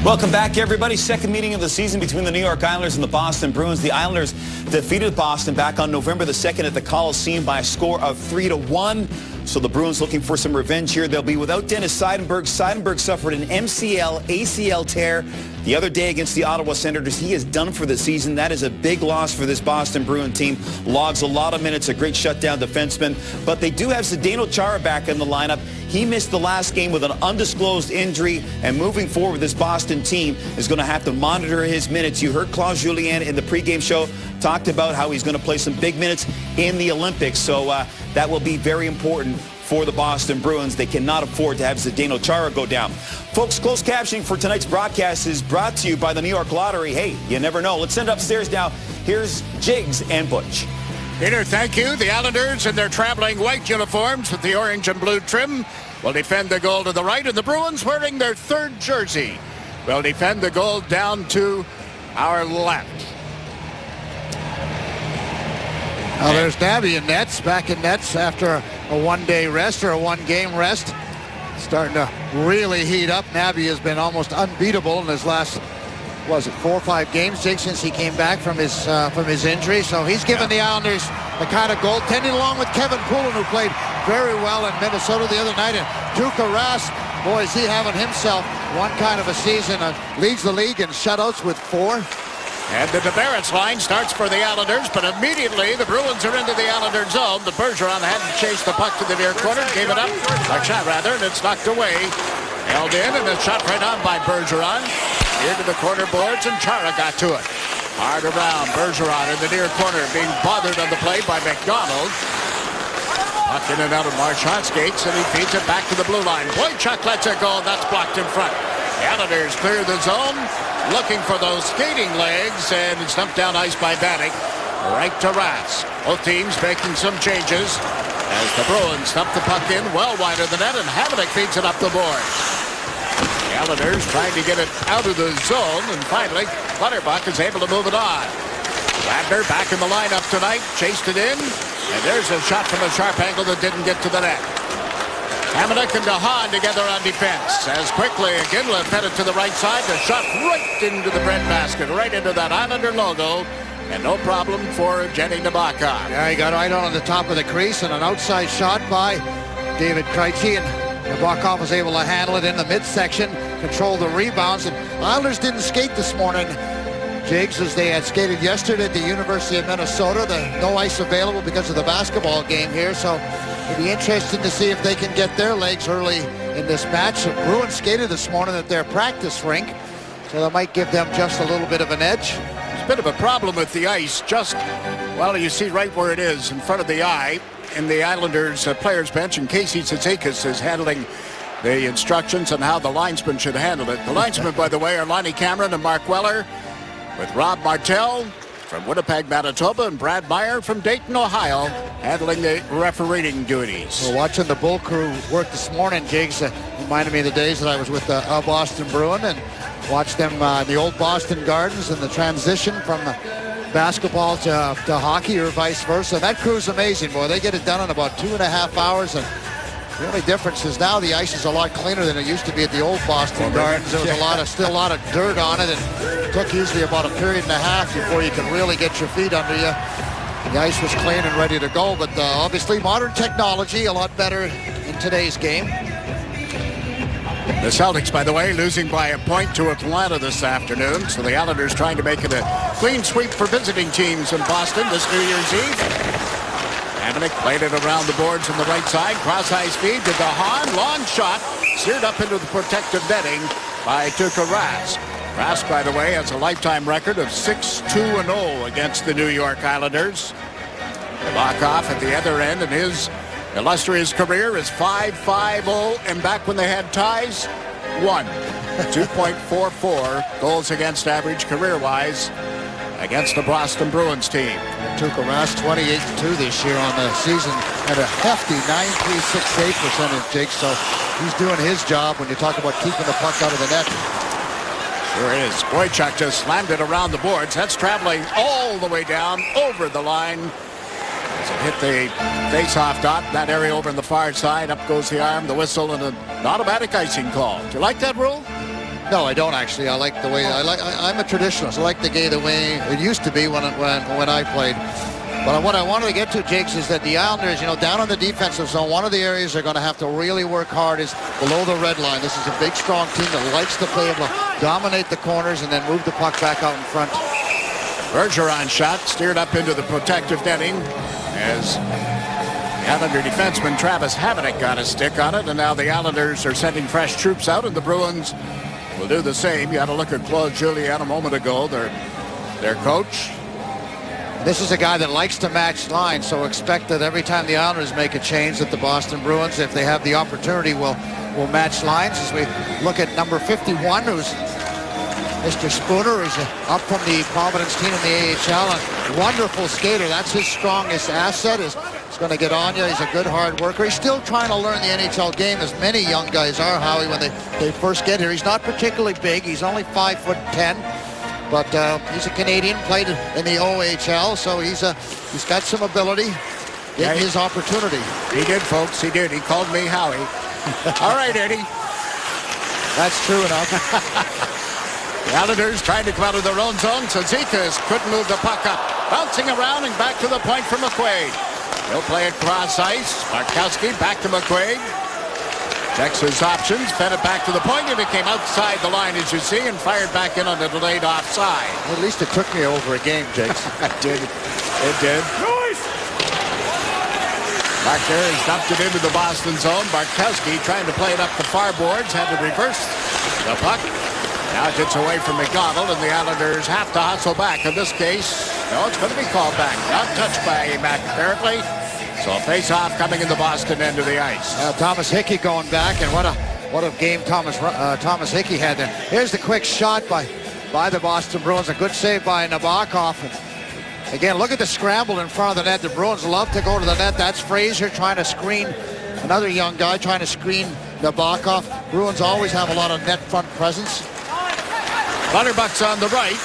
Welcome back, everybody. Second meeting of the season between the New York Islanders and the Boston Bruins. The Islanders defeated Boston back on November the 2nd at the Coliseum by a score of 3-1. So the Bruins looking for some revenge here. They'll be without Dennis Seidenberg. Seidenberg suffered an MCL, ACL tear the other day against the Ottawa Senators. He is done for the season. That is a big loss for this Boston Bruin team. Logs a lot of minutes, a great shutdown defenseman. But they do have Zdeno Chara back in the lineup. He missed the last game with an undisclosed injury, and moving forward, this Boston team is going to have to monitor his minutes. You heard Claude Julien in the pregame show talked about how he's going to play some big minutes in the Olympics. So that will be very important for the Boston Bruins. They cannot afford to have Zdeno Chara go down. Folks, closed captioning for tonight's broadcast is brought to you by the New York Lottery. Hey, you never know. Let's send it upstairs now. Here's Jigs and Butch. Peter, thank you. The Islanders in their traveling white uniforms with the orange and blue trim will defend the goal to the right, and the Bruins wearing their third jersey will defend the goal down to our left. Now there's Nabby in nets, back in nets after a one-day rest or a one-game rest. Starting to really heat up. Nabby has been almost unbeatable in his last, was it 4 or 5 games, Jake, since he came back from his injury. So he's given the Islanders the kind of goaltending, along with Kevin Poulin, who played very well in Minnesota the other night. And Tuukka Rask, boy, is he having himself one kind of a season. Leads the league in shutouts with 4. And the DeBarrett's line starts for the Islanders, but immediately the Bruins are into the Islander zone. The Bergeron had to chase the puck to the near corner, gave it up, or shot rather, and it's knocked away. Held in, and it's shot right on by Bergeron. Into the corner boards, and Chara got to it. Hard around, Bergeron in the near corner, being bothered on the play by McDonald. Puck in and out of Marchand's skates, and he feeds it back to the blue line. Boychuk lets it go, and that's blocked in front. The Islanders clear the zone, looking for those skating legs, and it's dumped down ice by Vanek. Right to Rask. Both teams making some changes as the Bruins dump the puck in well wide of the net, and Hamonic feeds it up the boards. The Islanders trying to get it out of the zone, and finally Clutterbuck is able to move it on. Radner back in the lineup tonight, chased it in, and there's a shot from a sharp angle that didn't get to the net. Hamonic and DeHaan together on defense. As quickly, Ginla fed it to the right side. The shot right into the breadbasket, right into that Islander logo. And no problem for Jenny Nabokov. Yeah, he got right on the top of the crease, and an outside shot by David Krejci. And Nabokov was able to handle it in the midsection, control the rebounds. And Islanders didn't skate this morning, Jigs, as they had skated yesterday at the University of Minnesota. No ice available because of the basketball game here. So it'll be interesting to see if they can get their legs early in this match. The Bruins skated this morning at their practice rink, so that might give them just a little bit of an edge. There's a bit of a problem with the ice. Just, well, you see right where it is in front of the eye in the Islanders players bench, and Casey Cizikas is handling the instructions on how the linesmen should handle it. The linesmen, by the way, are Lonnie Cameron and Mark Weller, with Rob Martell from Winnipeg, Manitoba, and Brad Meyer from Dayton, Ohio, handling the refereeing duties. Well, watching the Bull crew work this morning, Jigs, reminded me of the days that I was with the Boston Bruin, and watched them in the old Boston Gardens, and the transition from basketball to hockey or vice versa. That crew's amazing, boy. They get it done in about 2.5 hours, and the only difference is now the ice is a lot cleaner than it used to be at the old Boston Gardens. There was still a lot of dirt on it, and it took usually about a period and a half before you could really get your feet under you. The ice was clean and ready to go, but obviously modern technology, a lot better in today's game. The Celtics, by the way, losing by a point to Atlanta this afternoon, so the Islanders trying to make it a clean sweep for visiting teams in Boston this New Year's Eve. Hamonic played it around the boards on the right side. Cross-ice feed to DeHaan. Long shot. Seared up into the protective netting by Tuukka Rask. Rask, by the way, has a lifetime record of 6-2-0 against the New York Islanders. Nabokov at the other end, and his illustrious career is 5-5-0. And back when they had ties, 1. 2.44 goals against average career-wise against the Boston Bruins team. Tuukka Rask 28-2 this year on the season at a hefty 9.36 save percentage, Jake. So he's doing his job when you talk about keeping the puck out of the net. Sure is. Boychuk just slammed it around the boards. That's traveling all the way down over the line. As it hit the face-off dot, that area over on the far side. Up goes the arm, the whistle, and an automatic icing call. Do you like that rule? No, I don't actually. I like the way I'm a traditionalist. I like the game the way it used to be when I played. But what I wanted to get to, Jakes, is that the Islanders, down on the defensive zone, one of the areas they're going to have to really work hard is below the red line. This is a big, strong team that likes to play able to dominate the corners and then move the puck back out in front. Bergeron shot steered up into the protective netting as the Islander defenseman Travis Hamonic got a stick on it, and now the Islanders are sending fresh troops out, and the Bruins will do the same. You had a look at Claude Julien a moment ago, their coach. This is a guy that likes to match lines, so expect that every time the Islanders make a change that the Boston Bruins, if they have the opportunity, will match lines. As we look at number 51, who's Mr. Spooner, who's up from the Providence team in the AHL. A wonderful skater. That's his strongest asset. He's going to get on you. He's a good hard worker. He's still trying to learn the NHL game, as many young guys are, Howie, when they first get here. He's not particularly big. He's only 5'10". But he's a Canadian, played in the OHL, so he's got some ability in his opportunity. He did, folks. He did. He called me Howie. All right, Eddie. That's true enough. The Islanders trying to come out of their own zone. Cizikas couldn't move the puck up. Bouncing around and back to the point for McQuaid. He'll play it cross ice. Markowski back to McQuaid. Checks his options, fed it back to the point, and it came outside the line, as you see, and fired back in on the delayed offside. Well, at least it took me over a game, Jakes. It did. It did. Mark there has dumped it into the Boston zone. Bartkowski trying to play it up the far boards, had to reverse the puck. Now it gets away from McDonald, and the Islanders have to hustle back. In this case, no, it's going to be called back. Not touched by Mac, apparently. So a face-off coming in the Boston end of the ice. Thomas Hickey going back, and what a game Thomas Hickey had there. Here's the quick shot by the Boston Bruins. A good save by Nabokov. And again, look at the scramble in front of the net. The Bruins love to go to the net. That's Fraser trying to screen another young guy, trying to screen Nabokov. Bruins always have a lot of net front presence. Clutterbuck's on the right.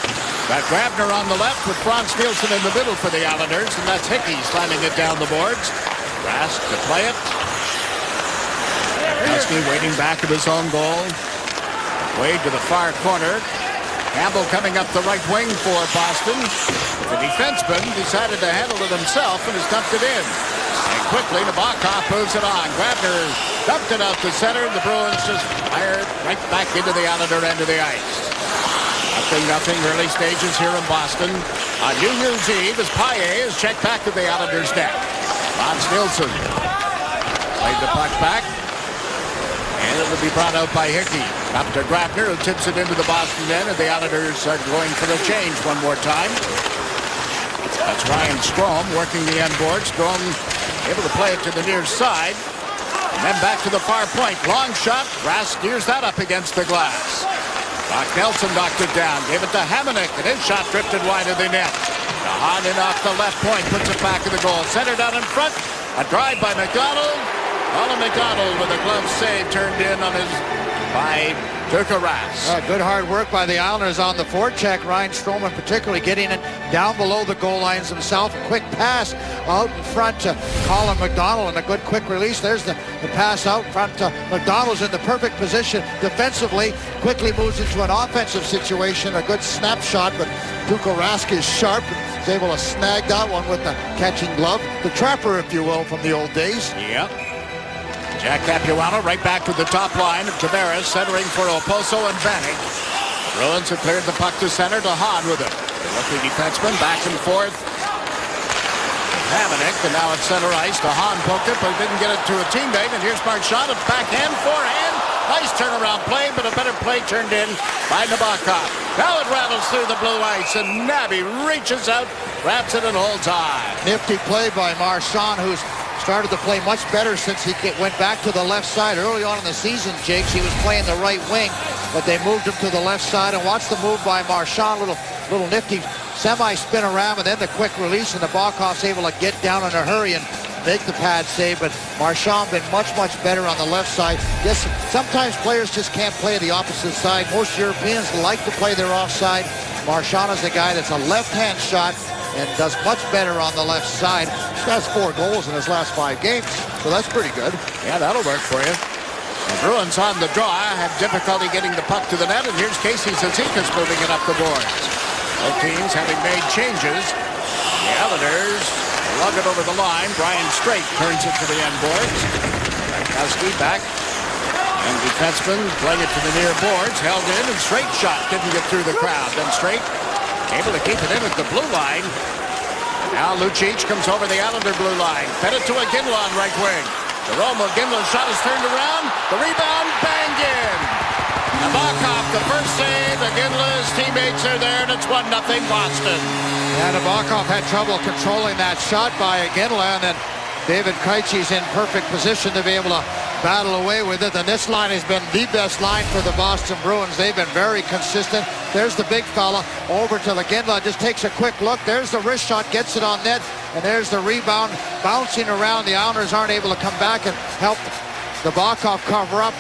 Got Grabner on the left with Frans Nielsen in the middle for the Islanders, and that's Hickey slamming it down the boards. Rask to play it. Husky waiting back at his own goal. Wade to the far corner. Campbell coming up the right wing for Boston. The defenseman decided to handle it himself and has dumped it in. And quickly, Nabokov moves it on. Grabner dumped it out to center, and the Bruins just fired right back into the Islander end of the ice. Nothing, early stages here in Boston. On New Year's Eve, as Paille is checked back to the Islanders' net. Frans Nielsen played the puck back, and it will be brought out by Hickey. Up to Grabner, who tips it into the Boston end, and the Islanders are going for the change one more time. That's Ryan Strome working the end board. Strome able to play it to the near side, and then back to the far point. Long shot. Rask steers that up against the glass. Brock Nelson knocked it down, gave it to Hamonic, and his shot drifted wide of the net. Hahn in off the left point, puts it back in the goal. Centered out in front, a drive by McDonald. Colin McDonald with a glove save turned in on his by Tuukka Rask. Good hard work by the Islanders on the forecheck. Ryan Strome particularly getting it down below the goal lines himself. A quick pass out in front to Colin McDonald, and a good quick release. There's the pass out in front to McDonald's in the perfect position defensively. Quickly moves into an offensive situation. A good snapshot, but Tuukka Rask is sharp. Is able to snag that one with the catching glove. The trapper, if you will, from the old days. Yep. Jack Capuano right back to the top line. Tavares centering for Oposo and Vanek. Bruins have cleared the puck to center to Hahn with it. The rookie defenseman back and forth. Hamonic, and now at center ice. To Hahn poked it, but didn't get it to a teammate. And here's Marchand, a backhand, forehand. Nice turnaround play, but a better play turned in by Nabokov. Now it rattles through the blue ice, and Nabby reaches out, wraps it, and holds on. Nifty play by Marchand, who's started to play much better since he went back to the left side. Early on in the season, Jakes, he was playing the right wing, but they moved him to the left side. And watch the move by Marchand, little nifty semi-spin around, and then the quick release, and Nabokov's able to get down in a hurry and make the pad save. But Marchand been much better on the left side. Yes, sometimes players just can't play the opposite side. Most Europeans like to play their offside. Marchand is the guy that's a left-hand shot and does much better on the left side. He has 4 goals in his last 5 games, so that's pretty good. Yeah, that'll work for you. The Bruins on the draw had difficulty getting the puck to the net, and here's Casey Cizikas moving it up the boards. Both teams having made changes. The Islanders lug it over the line. Brian Straight turns it to the end boards. Rakowski back. And defenseman playing it to the near boards. Held in, and Straight shot didn't get through the crowd. Then Straight able to keep it in at the blue line. Now Lucic comes over the Islander blue line. Fed it to Iginla on right wing. Jerome Iginla's shot is turned around. The rebound, banged in. Nabokov, the first save. Iginla's teammates are there, and it's 1-0 Boston. Yeah, Nabokov had trouble controlling that shot by Iginla, and then David Krejci's in perfect position to be able to battle away with it. And this line has been the best line for the Boston Bruins. They've been very consistent. There's the big fella over to Iginla. Just takes a quick look. There's the wrist shot, gets it on net, and there's the rebound bouncing around. The Islanders aren't able to come back and help Nabokov cover up.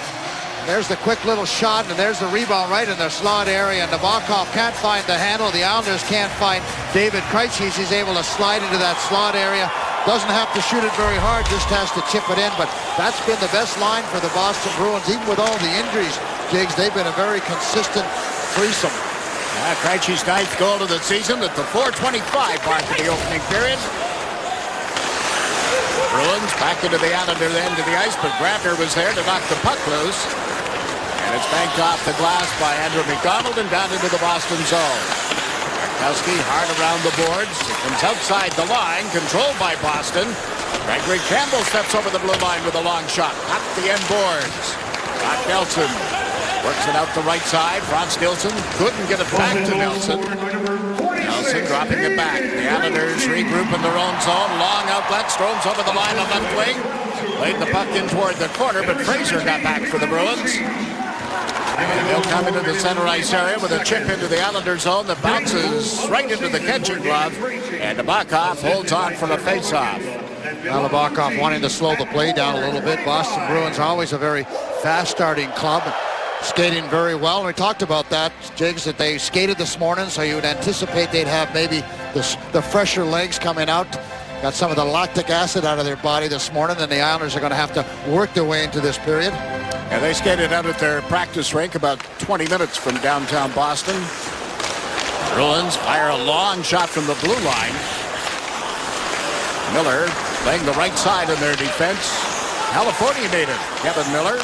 There's the quick little shot, and there's the rebound right in the slot area. Nabokov can't find the handle. The Islanders can't find David Krejci. He's able to slide into that slot area. Doesn't have to shoot it very hard, just has to chip it in. But that's been the best line for the Boston Bruins. Even with all the injuries, Jiggs, they've been a very consistent threesome. Krejci's 9th goal of the season at the 4:25 mark of the opening period. Bruins back into the Islander end of the ice, but Grabner was there to knock the puck loose. And it's banked off the glass by Andrew McDonald and down into the Boston zone. Rakowski hard around the boards. It comes outside the line, controlled by Boston. Gregory Campbell steps over the blue line with a long shot. Up the end boards. Brock Nelson works it out the right side. Franz Nielsen couldn't get it back to Nelson. Nelson dropping it back. The Islanders regroup in their own zone. Long outlet. Strome's over the line on left wing. Played the puck in toward the corner, but Fraser got back for the Bruins. And they'll come into the center ice area with a chip into the Islander zone that bounces right into the catching glove. And Nabokov holds on for the faceoff. Now Nabokov wanting to slow the play down a little bit. Boston Bruins always a very fast-starting club. Skating very well. And we talked about that, Jiggs, that they skated this morning, so you would anticipate they'd have maybe the fresher legs coming out. Got some of the lactic acid out of their body this morning, and the Islanders are going to have to work their way into this period. And they skated out at their practice rink about 20 minutes from downtown Boston. Bruins fire a long shot from the blue line. Miller playing the right side in their defense. California native Kevin Miller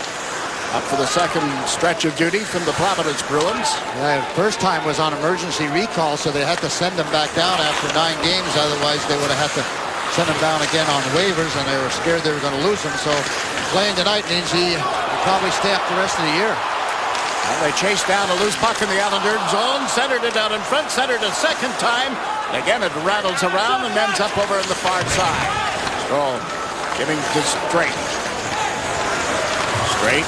up for the second stretch of duty from the Providence Bruins. Yeah, first time was on emergency recall, so they had to send him back down after 9 games. Otherwise, they would have had to send him down again on waivers, and they were scared they were going to lose him. So playing tonight means he will probably stay up the rest of the year. And they chased down a loose puck in the Islander zone, centered it out in front, centered a second time. Again, it rattles around and ends up over on the far side. Strome giving to Straight. Straight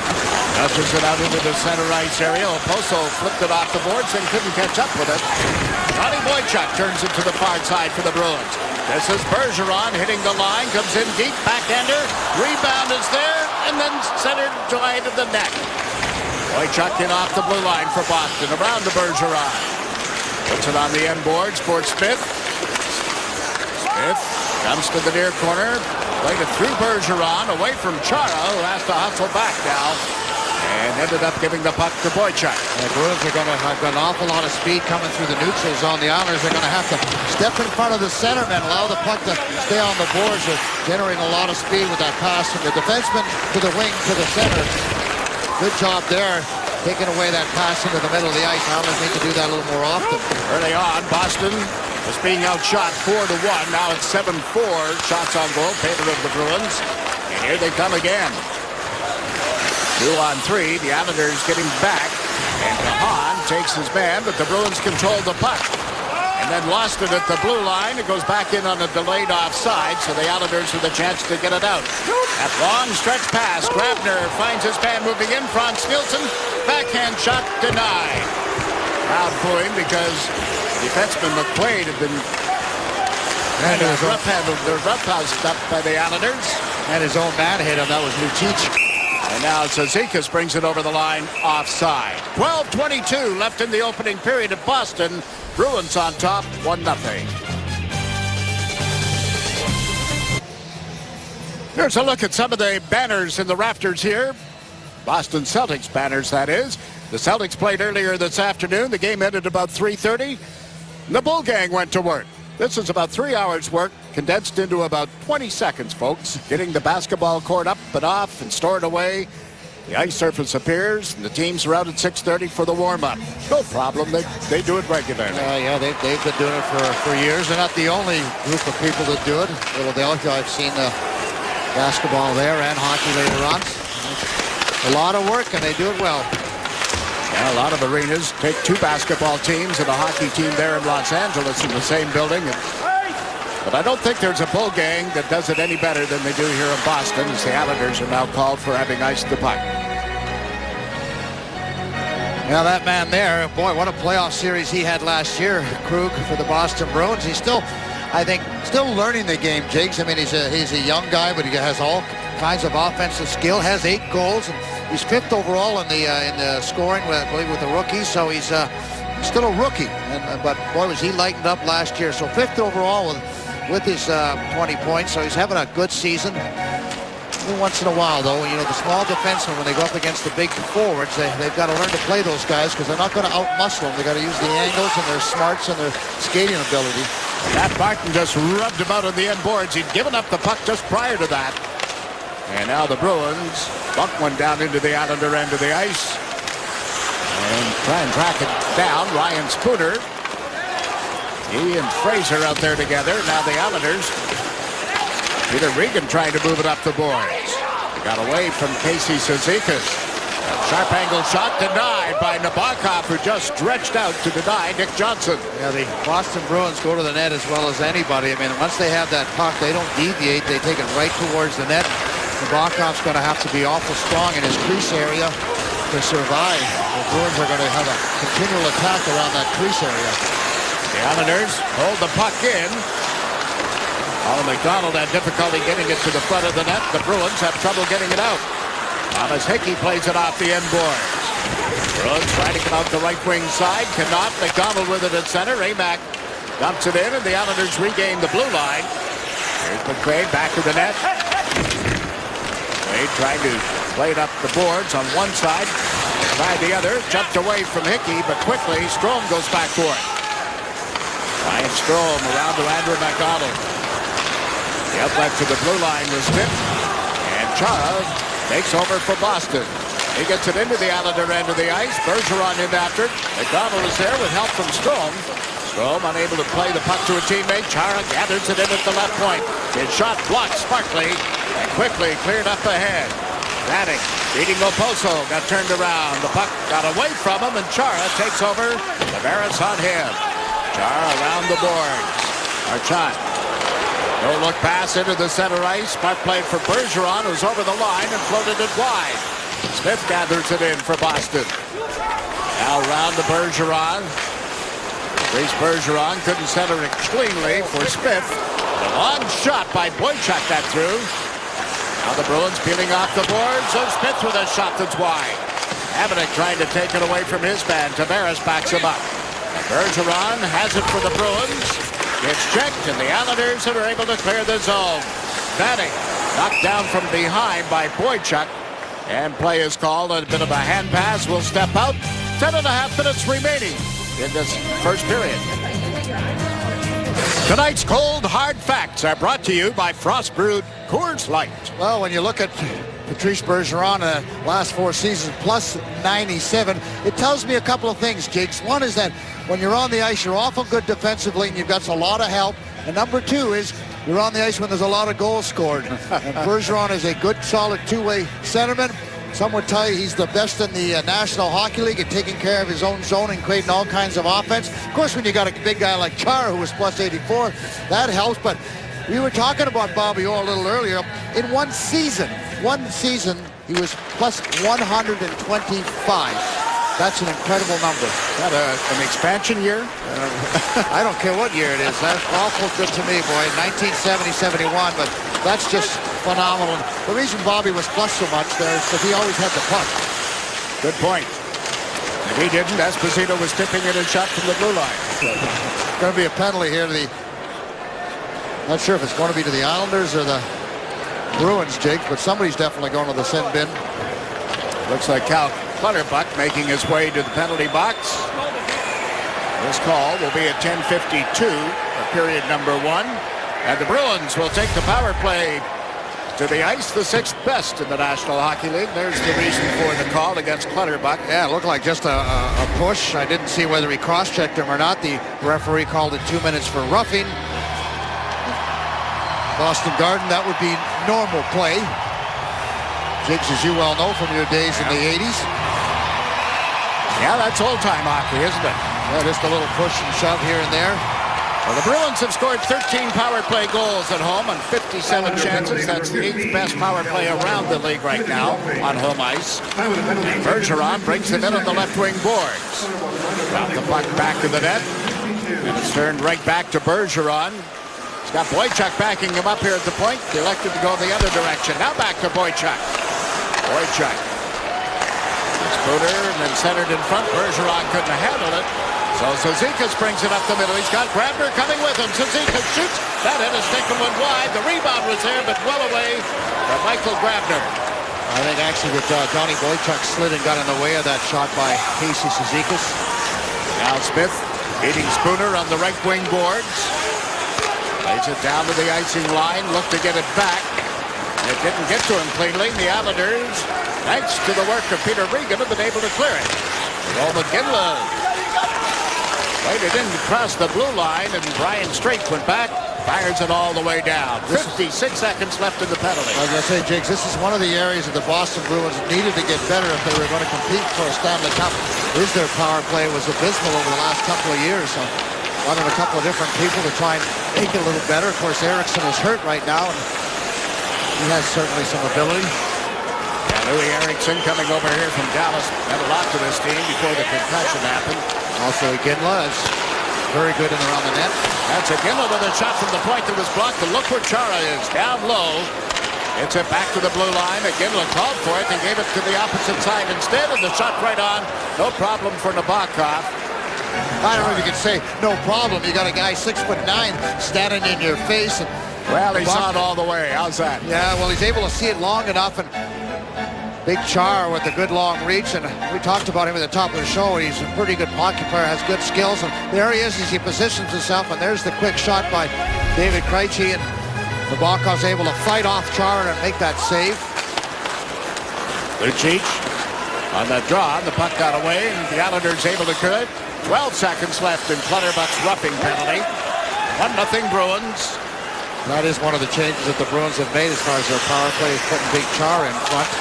nudges it out into the center ice area. Oposo flipped it off the boards and couldn't catch up with it. Johnny Boychuk turns it to the far side for the Bruins. This is Bergeron hitting the line, comes in deep, backhander. Rebound is there, and then centered wide of the net. Boychuk in off the blue line for Boston, around to Bergeron. Puts it on the end boards for Smith. Smith comes to the near corner. Played it through Bergeron, away from Chara, who has to hustle back now. And ended up giving the puck to Boychuk. The Bruins are going to have got an awful lot of speed coming through the neutral zone. The Islanders are going to have to step in front of the centerman, allow the puck to stay on the boards. They're generating a lot of speed with that pass from the defenseman to the wing to the center. Good job there, taking away that pass into the middle of the ice. Islanders need to do that a little more often. Early on, Boston was being outshot 4-1. Now it's 7-4 shots on goal, favor of the Bruins. And here they come again. 2-on-3, the Islanders getting back. And Kahan takes his man, but the Bruins control the puck. And then lost it at the blue line. It goes back in on a delayed offside, so the Islanders with a chance to get it out. That long stretch pass. Grabner finds his man moving in. Franz Nielsen, backhand shot denied. Crowd booing because defenseman McQuaid had been roughhoused up by the Islanders. And his own man hit him. That was Lucic. And now Cizikas brings it over the line offside. 12:22 left in the opening period of Boston. Bruins on top, 1-0. Here's a look at some of the banners in the rafters here. Boston Celtics banners, that is. The Celtics played earlier this afternoon. The game ended about 3:30. The Bull Gang went to work. This is about 3 hours work condensed into about 20 seconds, folks. Getting the basketball court up and off and stored away. The ice surface appears, and the teams are out at 6:30 for the warm-up. No problem. They do it regularly. Yeah, they've been doing it for years. They're not the only group of people that do it. In Philadelphia, I've seen basketball there and hockey later on. A lot of work, and they do it well. Yeah, a lot of arenas take two basketball teams and a hockey team there in Los Angeles in the same building. But I don't think there's a Bull Gang that does it any better than they do here in Boston, as the Islanders are now called for having iced the puck. Now that man there, boy, what a playoff series he had last year, Krug, for the Boston Bruins. He's still, I think, learning the game, Jigs. I mean, he's a young guy, but he has all kinds of offensive skill, has 8 goals, and he's 5th overall in the scoring, I believe, with the rookies, so he's still a rookie. But boy, was he lightened up last year. So 5th overall with his 20 points, so he's having a good season. Every once in a while, though, you know, the small defensemen, when they go up against the big forwards, they've got to learn to play those guys because they're not going to out-muscle them. They've got to use the angles and their smarts and their skating ability. Matt Martin just rubbed him out on the end boards. He'd given up the puck just prior to that. And now the Bruins bump one down into the Islander end of the ice. And try and track it down. Ryan Spooner. He and Fraser out there together. Now the Islanders. Peter Regan trying to move it up the boards. He got away from Casey Cizikas. Sharp angle shot denied by Nabokov, who just stretched out to deny Nick Johnson. Yeah, the Boston Bruins go to the net as well as anybody. I mean, once they have that puck, they don't deviate. They take it right towards the net. Nabokov's going to have to be awful strong in his crease area to survive. The Bruins are going to have a continual attack around that crease area. The Islanders hold the puck in. Alan McDonald had difficulty getting it to the front of the net. The Bruins have trouble getting it out. Thomas Hickey plays it off the end boards. Bruins trying to come out the right wing side. Cannot. McDonald with it at center. Amack dumps it in, and the Islanders regain the blue line. Here's McQuaid back to the net. McQuaid trying to play it up the boards on one side. By the other. Jumped away from Hickey, but quickly Strome goes back for it. Ryan Strome around to Andrew McDonald. The outlet to the blue line was tipped, and Chara takes over for Boston. He gets it into the Islander end of the ice. Bergeron in after it. McDonald is there with help from Strome. Strome unable to play the puck to a teammate. Chara gathers it in at the left point. His shot blocked smartly and quickly cleared up ahead. Vanek beating Oposo, got turned around. The puck got away from him, and Chara takes over. Tavares on him. Chara around the boards. Marchand. No-look pass into the center ice. Smart play for Bergeron, who's over the line and floated it wide. Smith gathers it in for Boston. Now round to Bergeron. Reese Bergeron couldn't center it cleanly for Smith. A long shot by Boychuk got through. Now the Bruins peeling off the boards. So Smith with a shot that's wide. Hamannik trying to take it away from his man. Tavares backs him up. Bergeron has it for the Bruins. It's checked, and the Islanders are able to clear the zone. Vanek knocked down from behind by Boychuk, and play is called. A bit of a hand pass will step out. 10.5 minutes remaining in this first period. Tonight's cold, hard facts are brought to you by Frost Brewed Coors Light. Well, when you look at Patrice Bergeron last 4 seasons, plus 97, it tells me a couple of things, Jigs. One is that when you're on the ice, you're awful good defensively, and you've got a lot of help. And number 2 is you're on the ice when there's a lot of goals scored. And Bergeron is a good, solid two-way centerman. Some would tell you he's the best in the National Hockey League at taking care of his own zone and creating all kinds of offense. Of course, when you got a big guy like Chara, who was plus 84, that helps. But we were talking about Bobby Orr a little earlier. In one season, he was plus 125. That's an incredible number. Is that an expansion year? I don't care what year it is. That's awful good to me, boy. 1970-71, but that's just phenomenal. The reason Bobby was plus so much there is that he always had the puck. Good point. If he didn't, Esposito was tipping it and shot from the blue line. Going to be a penalty here to the... Not sure if it's going to be to the Islanders or the Bruins, Jake, but somebody's definitely going to the sin bin. Looks like Cal Clutterbuck making his way to the penalty box. This call will be at 10:52 for period number 1. And the Bruins will take the power play to the ice, the 6th best in the National Hockey League. There's the reason for the call against Clutterbuck. Yeah, it looked like just a push. I didn't see whether he cross-checked him or not. The referee called it 2 minutes for roughing. Boston Garden, that would be normal play. Jigs, as you well know from your days in the 80s. Yeah, that's old-time hockey, isn't it? Yeah, just a little push and shove here and there. Well, the Bruins have scored 13 power play goals at home on 57 chances. That's the 8th best power play around the league right now on home ice. And Bergeron brings them in on the left wing boards. Got the puck back to the net. And it's turned right back to Bergeron. He's got Boychuk backing him up here at the point. He elected to go the other direction. Now back to Boychuk. Boychuk. Spooner and then centered in front. Bergeron couldn't handle it. So Cizikas brings it up the middle. He's got Grabner coming with him. Cizikas shoots. That hit a stick and went wide. The rebound was there, but well away from Michael Grabner. I think actually that Donnie Boychuk slid and got in the way of that shot by Casey Cizikas. Now Smith beating Spooner on the right wing boards. Lays it down to the icing line. Looked to get it back. It didn't get to him cleanly. The Islanders, thanks to the work of Peter Regan, have been able to clear it. Roll McGinley. Waited in to cross the blue line, and Brian Strait went back, fires it all the way down. 56 seconds left in the penalty. I was going to say, Jigs, this is one of the areas that the Boston Bruins needed to get better if they were going to compete for a Stanley Cup. Their power play was abysmal over the last couple of years. So wanted a couple of different people to try and make it a little better. Of course, Eriksson is hurt right now, and he has certainly some ability. Louis Eriksson coming over here from Dallas. Meant a lot to this team before the concussion happened. Also, Iginla is very good in around the net. That's Iginla with a shot from the point that was blocked. And look where Chara is, down low. It's it back to the blue line. Iginla called for it. They gave it to the opposite side instead, and the shot right on. No problem for Nabokov. I don't know if you could say no problem. You got a guy 6'9" standing in your face. And well, he saw it all the way. How's that? Yeah, well, he's able to see it long enough, and Big Char with a good long reach, and we talked about him at the top of the show. He's a pretty good hockey player, has good skills, and there he is as he positions himself, and there's the quick shot by David Krejci, and Nabokov's able to fight off Char and make that save. Lucic on the draw, the puck got away, and the Islanders able to clear it. 12 seconds left in Clutterbuck's roughing penalty. 1-0 Bruins. That is one of the changes that the Bruins have made as far as their power play is putting Big Char in front.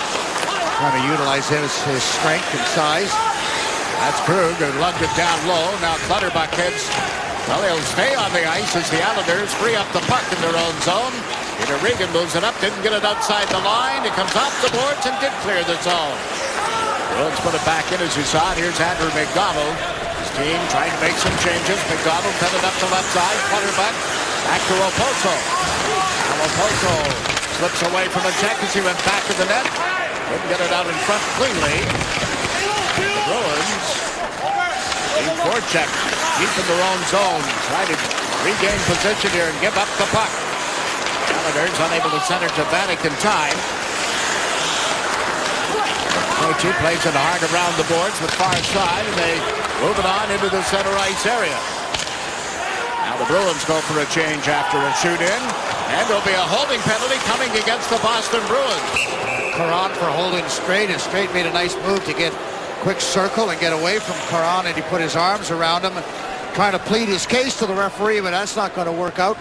Trying to utilize his strength and size. That's Krug, who lugged it down low. Now Clutterbuck heads. Well, he'll stay on the ice as the Islanders free up the puck in their own zone. Peter Regan moves it up, didn't get it outside the line. It comes off the boards and did clear the zone. Bruins put it back in as you saw it. Here's Andrew McDonald. His team trying to make some changes. McDonald cut it up the left side. Clutterbuck back to Oposo. Now Oposo slips away from a check as he went back to the net. Couldn't get it out in front cleanly. The Bruins need forecheck deep in their own zone. Try to regain position here and give up the puck. Islanders unable to center to Vanek in time. Krejci plays it hard around the boards with far side, and they move it on into the center ice area. Now the Bruins go for a change after a shoot-in, and there'll be a holding penalty coming against the Boston Bruins. Caron for holding Strait, and Strait made a nice move to get quick circle and get away from Caron, and he put his arms around him and trying to plead his case to the referee, but that's not going to work out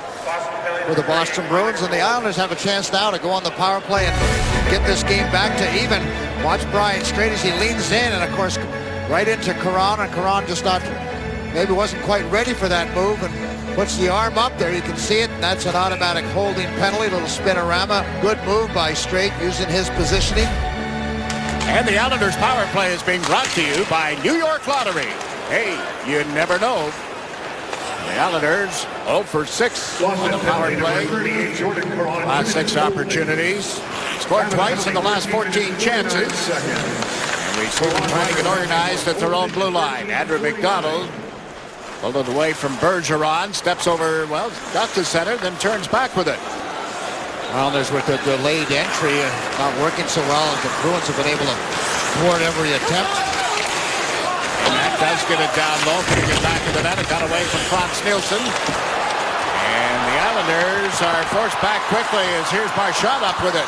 for the Boston Bruins, and the Islanders have a chance now to go on the power play and get this game back to even. Watch Brian Strait as he leans in, and of course right into Caron, and Caron just not, maybe wasn't quite ready for that move, and puts the arm up there. You can see it, and that's an automatic holding penalty. Little spinorama. Good move by Strait using his positioning. And the Islanders power play is being brought to you by New York Lottery. Hey, you never know. The Islanders 0 for 6 on the power play. Last 6 opportunities. Scored twice in the last 14 chances. And we see them trying to get organized at their own blue line. Andrew McDonald pulled it away from Bergeron. Steps over, well, got to center, then turns back with it. Islanders with the delayed entry not working so well, as the Bruins have been able to thwart every attempt. And that does get it down low, putting it back in the net. It got away from Frans Nielsen. And the Islanders are forced back quickly as here's Marchand up with it.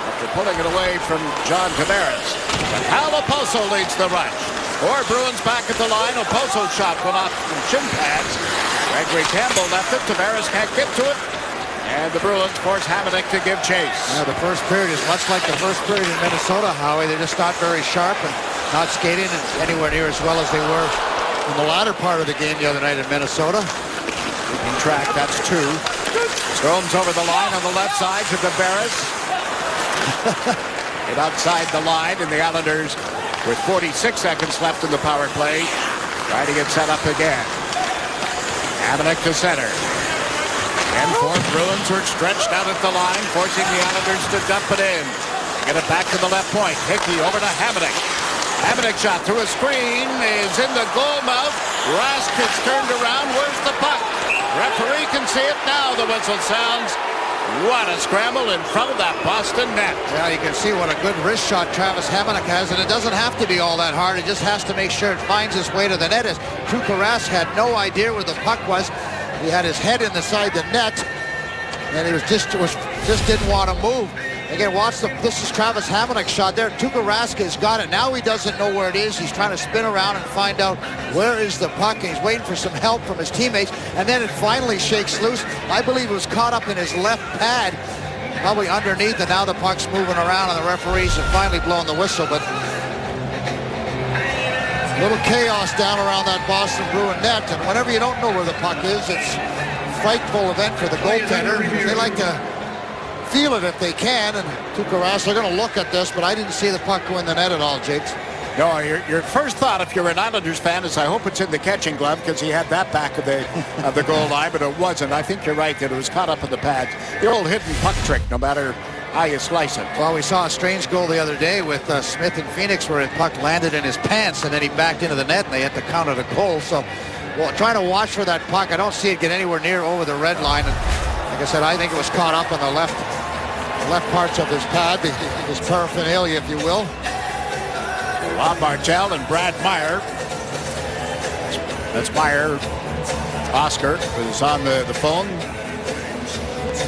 After pulling it away from John Tavares. But Hal Oposo leads the rush. 4 Bruins back at the line. Oposo's shot went off some shin pads. Gregory Campbell left it. Tavares can't get to it. And the Bruins force Hamonic to give chase. Yeah, the first period is much like the first period in Minnesota, Howie. They're just not very sharp and not skating anywhere near as well as they were in the latter part of the game the other night in Minnesota. In track, that's 2. Strome's over the line on the left side to Tavares. Get outside the line, and the Islanders, with 46 seconds left in the power play, try to get set up again. Hamonic to center. And 4 Bruins were stretched out at the line, forcing the Islanders to dump it in. Get it back to the left point. Hickey over to Hamonic. Hamonic shot through a screen is in the goal mouth. Rask is turned around. Where's the puck? Referee can see it now. The whistle sounds. What a scramble in front of that Boston net. Yeah, you can see what a good wrist shot Travis Hamonic has, and it doesn't have to be all that hard. It just has to make sure it finds its way to the net. As Tuukka Rask had no idea where the puck was. He had his head inside the net, and he just didn't want to move. Again, watch this is Travis Hamonic's shot there. Tuukka Rask has got it. Now he doesn't know where it is. He's trying to spin around and find out where is the puck, and he's waiting for some help from his teammates, and then it finally shakes loose. I believe it was caught up in his left pad, probably underneath, and now the puck's moving around, and the referees have finally blown the whistle, but a little chaos down around that Boston Bruin net, and whenever you don't know where the puck is, it's a frightful event for the goaltender. They like to feel it if they can, and Tuukka Rask, they're going to look at this, but I didn't see the puck go in the net at all, Jakes. No, your first thought, if you're an Islanders fan, is I hope it's in the catching glove, because he had that back of the goal line, but it wasn't. I think you're right that it was caught up in the pads. The old hidden puck trick, no matter how you slice it. Well, we saw a strange goal the other day with Smith and Phoenix, where a puck landed in his pants, and then he backed into the net, and they had to count it a goal. So, well, trying to watch for that puck, I don't see it get anywhere near over the red line. And like I said, I think it was caught up on the left parts of his pad, his paraphernalia, if you will. Rob Martel and Brad Meyer. That's Meyer. Oscar is on the phone.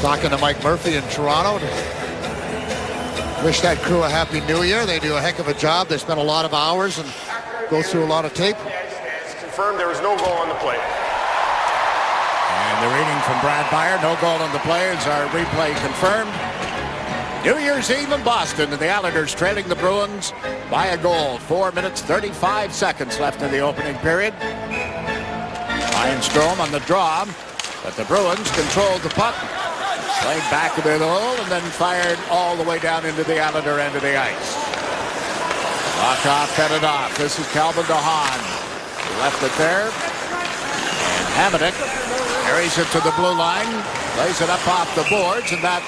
Talking to Mike Murphy in Toronto. Wish that crew a happy new year. They do a heck of a job. They spend a lot of hours and go through a lot of tape. Confirmed there was no goal on the play. And the reading from Brad Meyer, no goal on the play, is our replay confirmed. New Year's Eve in Boston, and the Islanders trailing the Bruins by a goal. 4 minutes, 35 seconds left in the opening period. Ryan Strome on the draw, but the Bruins controlled the puck. Played back into the hole and then fired all the way down into the Islander end of the ice. Lockoff fed it off. This is Calvin DeHaan. He left it there. And Hamonic carries it to the blue line, plays it up off the boards, and that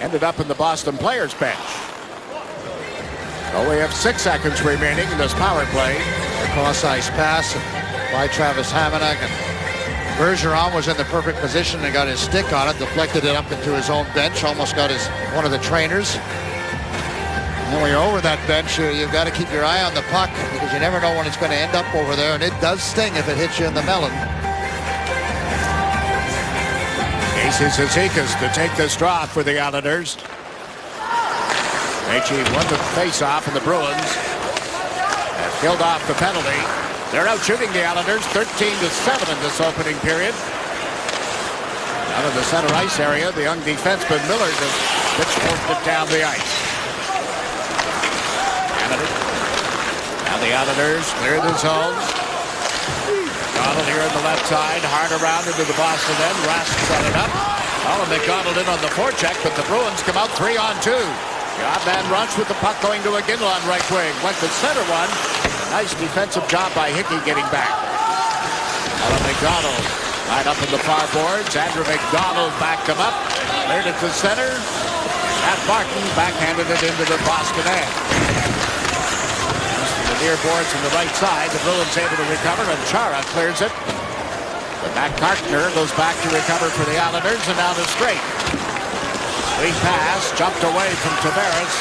ended up in the Boston players' bench. So we have 6 seconds remaining in this power play. A cross-ice pass by Travis Hamonic, and Bergeron was in the perfect position and got his stick on it, deflected it up into his own bench, almost got one of the trainers. And when you're over that bench, you've got to keep your eye on the puck, because you never know when it's going to end up over there, and it does sting if it hits you in the melon. Casey Cizikas to take this draw for the Islanders. Krejci won the face-off, and the Bruins have killed off the penalty. They're out shooting the Islanders 13-7 in this opening period. Out of the center ice area, the young defenseman Miller just pitchforked it down the ice. Now the Islanders clear the zones. McDonald here on the left side, hard around into the Boston end. Rask set it up. Colin McDonald in on the forecheck, but the Bruins come out 3-on-2. Job man runs with the puck going to Iginla on right wing. Went to center one. Nice defensive job by Hickey getting back. Colin McDonald right up in the far boards. Andrew McDonald backed him up. Cleared it to center. Matt Martin backhanded it into the Boston end. The near boards on the right side. The Bruins able to recover, and Chara clears it. But Matt Carkner goes back to recover for the Islanders, and now to straight. Lead pass, jumped away from Tavares.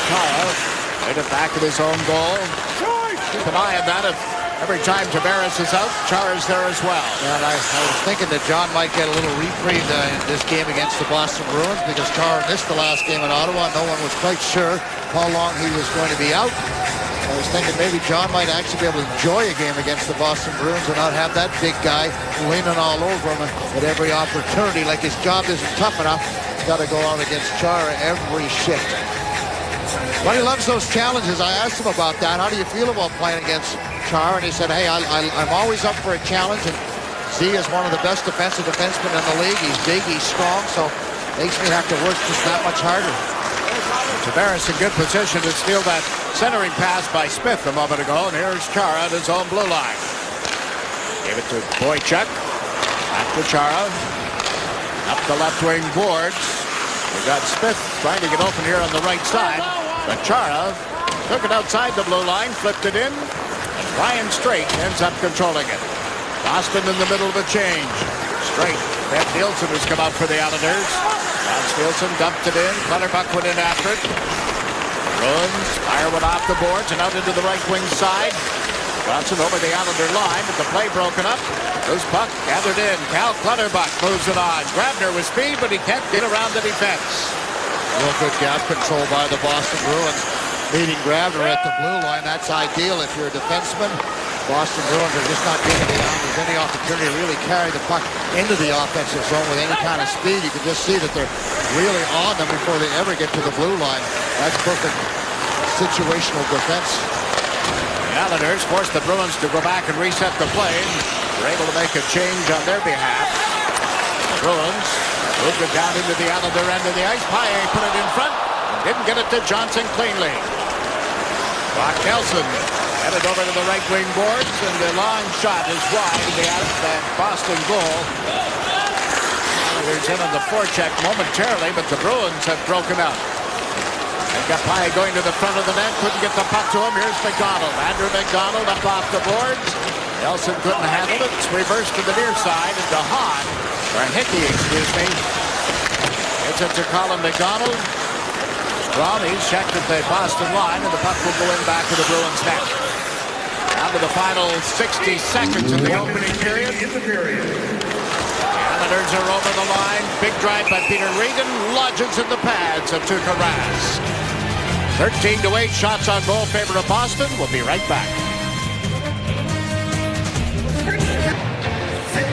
Chara made it back at his own goal. Keep an eye on that. Every time Tavares is out, Chara's there as well. And I was thinking that John might get a little reprieve in this game against the Boston Bruins because Chara missed the last game in Ottawa. No one was quite sure how long he was going to be out. I was thinking maybe John might actually be able to enjoy a game against the Boston Bruins and not have that big guy leaning all over him at every opportunity. Like his job isn't tough enough. He's got to go out against Chara every shift. But he loves those challenges. I asked him about that. How do you feel about playing against Chara? And he said, hey, I'm always up for a challenge. And Z is one of the best defensive defensemen in the league. He's big, he's strong, so makes me have to work just that much harder. Tavares in good position to steal that centering pass by Smith a moment ago. And here's Chara at his own blue line. Gave it to Boychuk. Back to Chara. Up the left wing boards. We got Smith trying to get open here on the right side. But Chara took it outside the blue line, flipped it in, and Ryan Straight ends up controlling it. Boston in the middle of a change. Straight. Ben Nielsen has come out for the Islanders. Hans Nielsen dumped it in. Clutterbuck went in after it. Bruins fire one off the boards and out into the right wing side. Johnson over the Islander line, but the play broken up. Loose puck gathered in. Cal Clutterbuck moves it on. Grabner with speed, but he can't get around the defense. Real good gap control by the Boston Bruins. Leading Grabner at the blue line. That's ideal if you're a defenseman. Boston Bruins are just not giving the Islanders any opportunity to really carry the puck into the offensive zone with any kind of speed. You can just see that they're really on them before they ever get to the blue line. That's perfect situational defense. The Islanders forced the Bruins to go back and reset the play. They're able to make a change on their behalf. The Bruins moved it down into the Islander end of the ice. Paille put it in front. Didn't get it to Johnson cleanly. Brock Nelson headed over to the right wing boards, and the long shot is wide. That Boston goal. Islanders in on the forecheck momentarily, but the Bruins have broken out. They've got Paille going to the front of the net. Couldn't get the puck to him. Here's McDonald. Andrew McDonald up off the boards. Nelson couldn't handle it. It's reversed to the near side. And DeHaan, or Hickey, excuse me, gets it to Colin McDonald. He's checked at the Boston line, and the puck will go in back to the Bruins net. Down to the final 60 seconds of the opening period. The Islanders are over the line. Big drive by Peter Regan. Lodges in the pads of Tuukka Rask. 13-8 shots on goal favor of Boston. We'll be right back.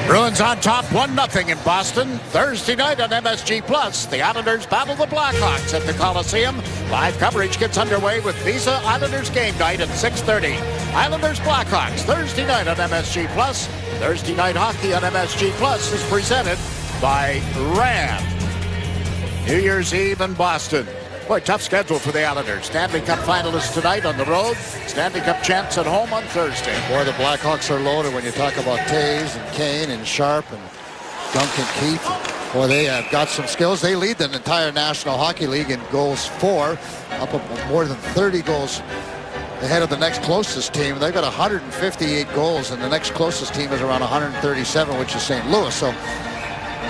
Bruins on top 1-0 in Boston. Thursday night on MSG Plus, the Islanders battle the Blackhawks at the Coliseum. Live coverage gets underway with Visa Islanders game night at 6:30. Islanders Blackhawks Thursday night on MSG Plus. Thursday night hockey on MSG Plus is presented by Ram. New Year's Eve in Boston. Boy, tough schedule for the Islanders. Stanley Cup finalists tonight on the road. Stanley Cup champs at home on Thursday. Boy, the Blackhawks are loaded when you talk about Taves and Kane and Sharp and Duncan Keith. Boy, they have got some skills. They lead the entire National Hockey League in goals for, up more than 30 goals ahead of the next closest team. They've got 158 goals, and the next closest team is around 137, which is St. Louis. So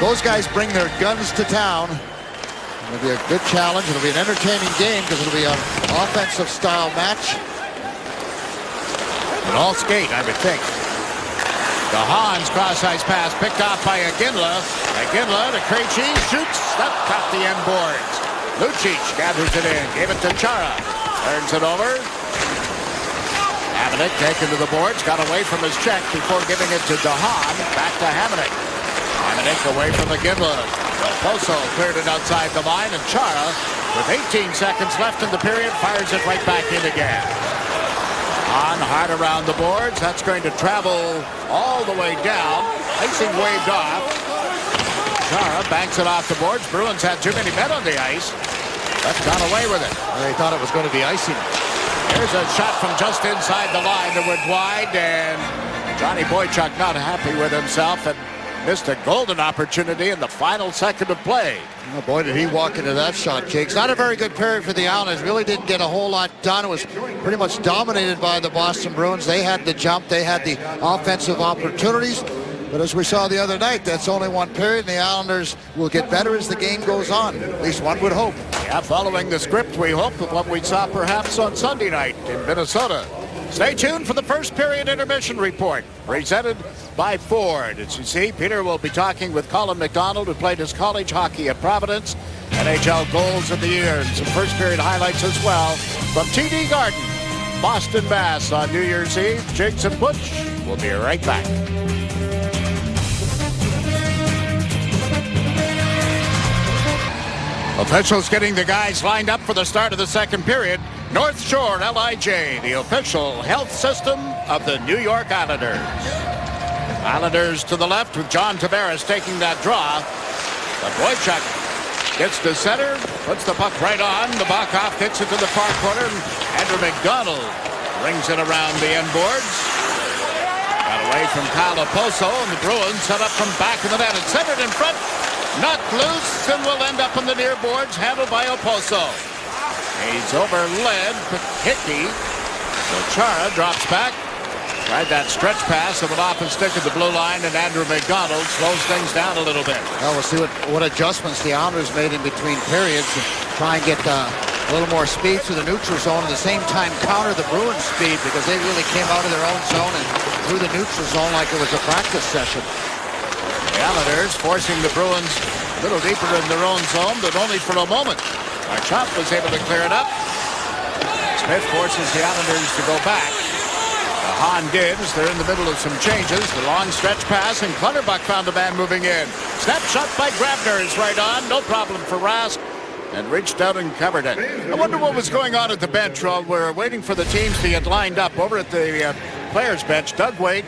those guys bring their guns to town. It'll be a good challenge. It'll be an entertaining game because it'll be an offensive style match. And all skate, I would think. DeHaan's cross-ice pass picked off by Iginla. Iginla to Krejci, shoots. That caught the end boards. Lucic gathers it in, gave it to Chara. Turns it over. Hamonic taken to the boards, got away from his check before giving it to DeHaan. Back to Hamonic. Hamonic away from Iginla. Poso cleared it outside the line, and Chara, with 18 seconds left in the period, fires it right back in again. On hard around the boards. That's going to travel all the way down. Icing waved off. Chara banks it off the boards. Bruins had too many men on the ice. That's gone away with it. They thought it was going to be icing. Here's a shot from just inside the line that went wide, and Johnny Boychuk not happy with himself and missed a golden opportunity in the final second of play. Oh boy, did he walk into that shot, Jakes. Not a very good period for the Islanders. Really didn't get a whole lot done. It was pretty much dominated by the Boston Bruins. They had the jump. They had the offensive opportunities. But as we saw the other night, that's only one period, and the Islanders will get better as the game goes on. At least one would hope. Yeah, following the script, we hope of what we saw perhaps on Sunday night in Minnesota. Stay tuned for the first period intermission report, presented by Ford. As you see, Peter will be talking with Colin McDonald, who played his college hockey at Providence, NHL goals of the year, and some first period highlights as well from TD Garden, Boston, Mass. on New Year's Eve. Jakes and Butch will be right back. Officials getting the guys lined up for the start of the second period. North Shore LIJ, the official health system of the New York Islanders. Islanders to the left with John Tavares taking that draw. But Boychuk gets to center, puts the puck right on. The Bakhoff gets it to the far corner. Andrew McDonald brings it around the end boards. Got away from Kyle Oposo, and the Bruins set up from back of the net. It's centered in front. Knocked loose and will end up on the near boards, handled by Oposo. He's overled Hickey. So Chara drops back. Tried that stretch pass of an off and stick at the blue line, and Andrew McDonald slows things down a little bit. Well, we'll see what adjustments the Islanders made in between periods to try and get a little more speed through the neutral zone, at the same time counter the Bruins' speed, because they really came out of their own zone and through the neutral zone like it was a practice session. The Islanders forcing the Bruins a little deeper in their own zone, but only for a moment. Marchand was able to clear it up. Smith forces the Islanders to go back. Hahn Gibbs, they're in the middle of some changes. The long stretch pass, and Clutterbuck found the man moving in. Snap shot by Grabner is right on. No problem for Rask. And reached out and covered it. I wonder what was going on at the bench while we're waiting for the teams to get lined up. Over at the players' bench, Doug Weight,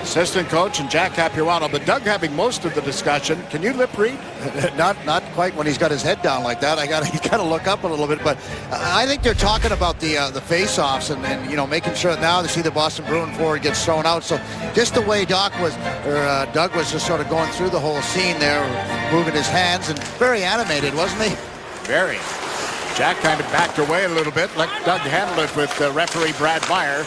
assistant coach, and Jack Capuano, but Doug having most of the discussion. Can you lip read? Not quite when he's got his head down like that. He's got to look up a little bit, but I think they're talking about the face-offs and you know, making sure now they see the Boston Bruin forward gets thrown out. So just the way Doug was just sort of going through the whole scene there, moving his hands, and very animated, wasn't he? Very. Jack kind of backed away a little bit, let Doug handle it with referee Brad Meyer.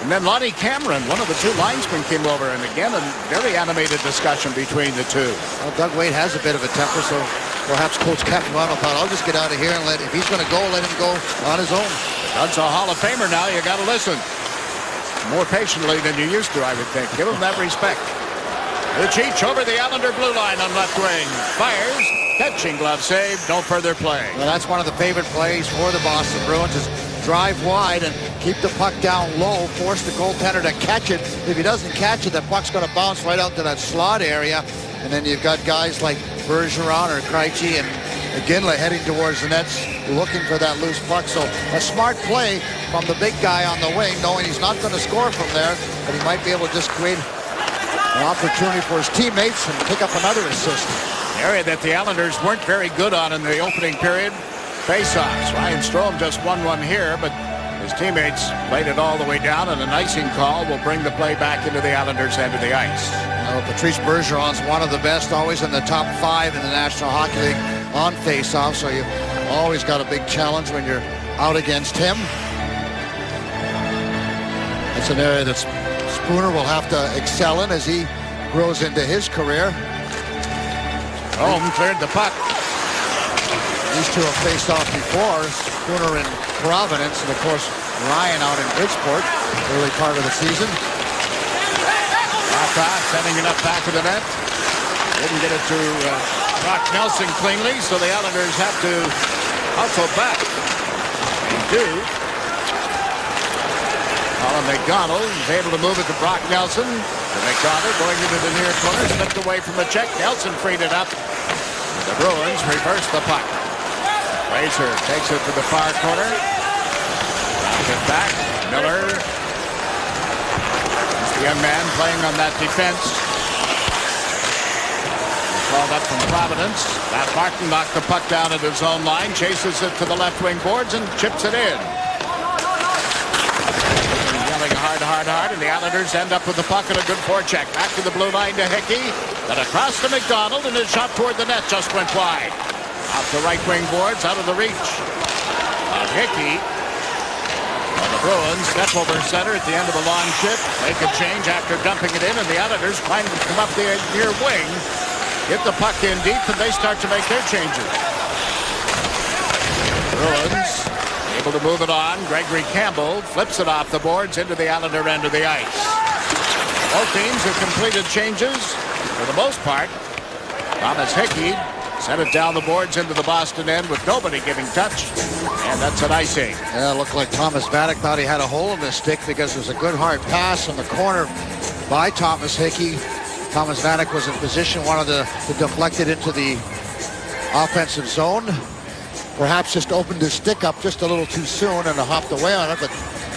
And then Lonnie Cameron, one of the two linesmen, came over, and again a very animated discussion between the two. Well, Doug Weight has a bit of a temper, so perhaps Coach Capuano thought, I'll just get out of here and if he's going to go, let him go on his own. Doug's a Hall of Famer now. You got to listen more patiently than you used to, I would think. Give him that respect. Lucic over the Islander blue line on left wing. Fires. Catching glove save. No further play. Well, that's one of the favorite plays for the Boston Bruins is drive wide and keep the puck down low, force the goaltender to catch it. If he doesn't catch it, the puck's going to bounce right out to that slot area. And then you've got guys like Bergeron or Krejci and McGinley heading towards the nets looking for that loose puck. So a smart play from the big guy on the wing, knowing he's not going to score from there, but he might be able to just create an opportunity for his teammates and pick up another assist. An area that the Islanders weren't very good on in the opening period. Face-offs. Ryan Strome just won one here, but his teammates played it all the way down, and an icing call will bring the play back into the Islanders' end of the ice. Patrice Bergeron's one of the best, always in the top 5 in the National Hockey League on face-off, so you always got a big challenge when you're out against him. That's an area that Spooner will have to excel in as he grows into his career. Rome cleared the puck. These two have faced off before, Spooner in Providence, and of course Ryan out in Bridgeport early part of the season. Raka sending it up back of the net. Didn't get it to Brock Nelson cleanly, so the Islanders have to hustle back. They do. Colin McDonald is able to move it to Brock Nelson. To McDonald going into the near corner, slipped away from the check. Nelson freed it up. The Bruins reverse the puck. Fraser takes it to the far corner. Drops it back. Miller. The young man playing on that defense. Called up from Providence. Matt Martin knocked the puck down at his own line. Chases it to the left wing boards and chips it in. Yelling hard, and the Islanders end up with the puck and a good forecheck. Back to the blue line to Hickey. Then across to McDonald, and his shot toward the net just went wide. Off the right wing boards, out of the reach of Hickey. Well, the Bruins step over center at the end of the long shift. Make a change after dumping it in, and the Islanders trying to come up the near wing. Get the puck in deep, and they start to make their changes. Bruins able to move it on. Gregory Campbell flips it off the boards into the Islander end of the ice. Both teams have completed changes for the most part. Thomas Hickey sent it down the boards into the Boston end with nobody giving touch. And that's an icing. Yeah, it looked like Thomas Vanek thought he had a hole in his stick because it was a good hard pass in the corner by Thomas Hickey. Thomas Vanek was in position, wanted to deflect it into the offensive zone. Perhaps just opened his stick up just a little too soon and hopped away on it, but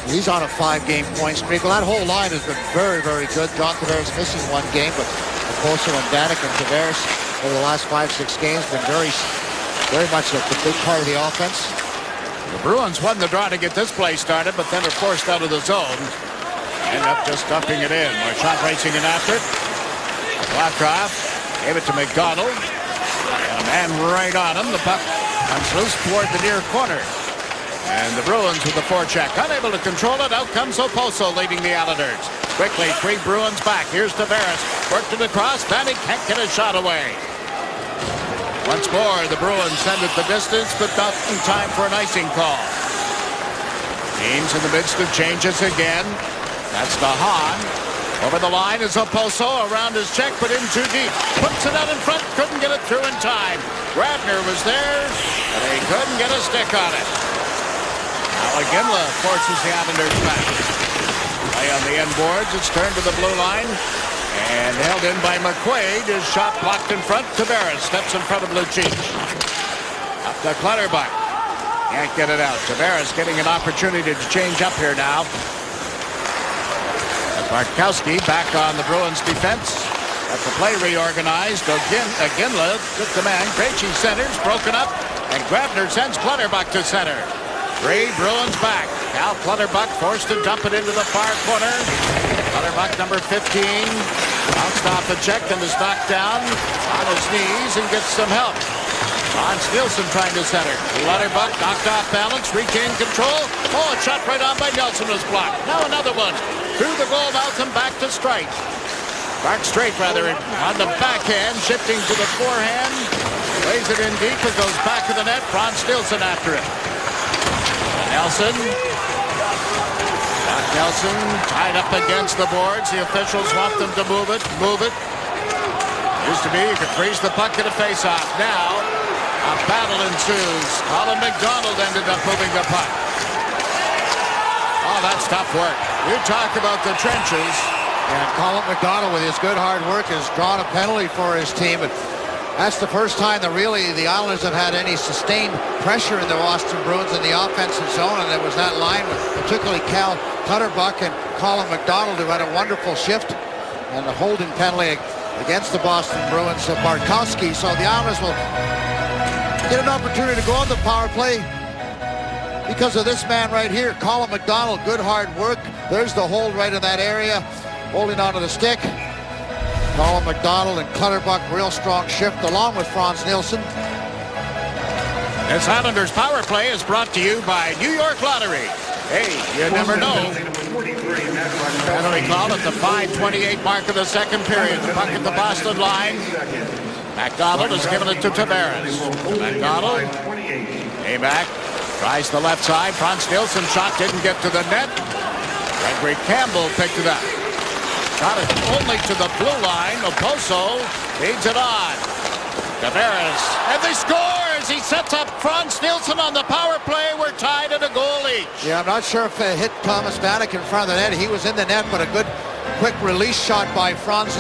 he's on a 5-game point streak. Well, that whole line has been very, very good. John Tavares missing 1 game, but Okposo and Vanek and Tavares over the last 5-6 games been very much a big part of the offense. The Bruins won the draw to get this play started, but then are forced out of the zone. End up just dumping it in. Marchand racing in after it. Blackhawk gave it to McDonald. And a man right on him. The puck comes loose toward the near corner. And the Bruins with the forecheck. Unable to control it. Out comes Okposo leading the Islanders. Quickly, 3 Bruins back. Here's Tavares. Worked it across. Vanek can't get a shot away. Once more, the Bruins send it the distance, but not in time for an icing call. Teams in the midst of changes again. That's DeHaan. Over the line is Okposo. Around his check, but in too deep. Puts it out in front. Couldn't get it through in time. Grabner was there, but he couldn't get a stick on it. Now Iginla forces the Islanders back. Play on the end boards. It's turned to the blue line. And held in by McQuaid. His shot blocked in front. Tavares steps in front of Lucic. Up to Clutterbuck. Can't get it out. Tavares getting an opportunity to change up here now. Bartkowski back on the Bruins defense. Got the play reorganized. Iginla took the man. Krejci centers. Broken up. And Grabner sends Clutterbuck to center. 3 Bruins back. Cal Clutterbuck forced to dump it into the far corner. Clutterbuck, number 15, bounced off the check and is knocked down on his knees and gets some help. Frans Nielsen trying to center. Clutterbuck knocked off balance, regained control. Oh, a shot right on by Nelson was blocked. Now another one. Through the goal mouth and back to strike. Mark Straight, rather, on the backhand, shifting to the forehand. Lays it in deep. It goes back to the net. Frans Nielsen after it. Nelson. Nelson tied up against the boards. The officials want them to move it. Used to be you could freeze the puck at a face-off. Now, a battle ensues. Colin McDonald ended up moving the puck. Oh, that's tough work. You talk about the trenches. And Colin McDonald, with his good hard work, has drawn a penalty for his team. But that's the first time that really the Islanders have had any sustained pressure in the Boston Bruins in the offensive zone, and it was that line with particularly Cal Clutterbuck and Colin McDonald, who had a wonderful shift, and a holding penalty against the Boston Bruins of Bartkowski. So the Islanders will get an opportunity to go on the power play because of this man right here, Colin McDonald. Good hard work. There's the hold right in that area, holding onto the stick. Colin McDonald and Clutterbuck, real strong shift, along with Frans Nielsen. This Islanders power play is brought to you by New York Lottery. Hey, you never know. Penalty call at the 5:28 mark of the second period. The puck at the Boston line. McDonald has given it to Tavares. McDonald came back, tries the left side. Frans Nielsen shot didn't get to the net. Gregory Campbell picked it up. Got it only to the blue line. Okposo leads it on. Tavares, and they score as he sets up Frans Nielsen on the power play. We're tied at a goal each. Yeah, I'm not sure if it hit Thomas Vanek in front of the net. He was in the net, but a good quick release shot by Frans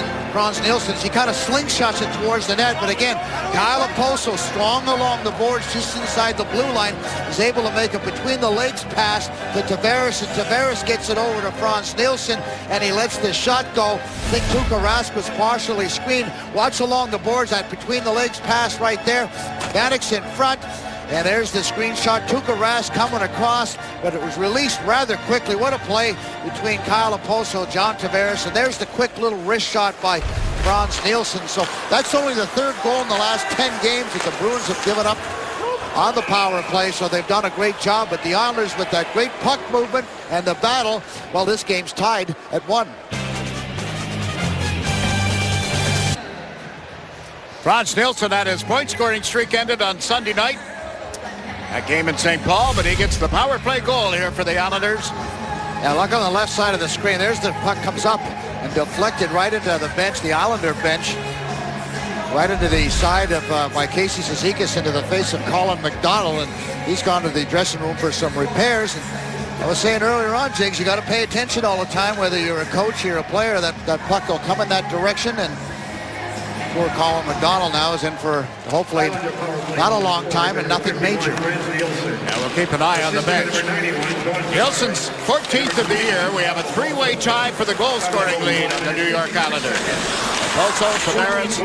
Nielsen. He kind of slingshots it towards the net, but again, Kyle Okposo, strong along the boards just inside the blue line, is able to make a between the legs pass to Tavares, and Tavares gets it over to Frans Nielsen, and he lets the shot go. I think Tuukka Rask was partially screened. Watch along the boards, that between the legs pass right there. Vanek's in front. And there's the screenshot. Tuukka Rask coming across, but it was released rather quickly. What a play between Kyle Okposo, John Tavares, and there's the quick little wrist shot by Frans Nielsen. So that's only the third goal in the last 10 games that the Bruins have given up on the power play, so they've done a great job. But the Islanders, with that great puck movement and the battle, well, this game's tied at 1. Frans Nielsen had his point-scoring streak ended on Sunday night. That game in St. Paul, but he gets the power play goal here for the Islanders. Now look on the left side of the screen. There's the puck comes up and deflected right into the bench, the Islander bench. Right into the side of by Casey Cizikas into the face of Colin McDonald, and he's gone to the dressing room for some repairs. And I was saying earlier on, Jigs, you got to pay attention all the time, whether you're a coach, you're a player, that puck will come in that direction. And poor Colin McDonald now is in for hopefully not a long time and nothing major. Now we'll keep an eye on the bench. Nielsen's 14th of the year. We have a three-way tie for the goal-scoring lead on the New York Islanders. Oposo, Tavares,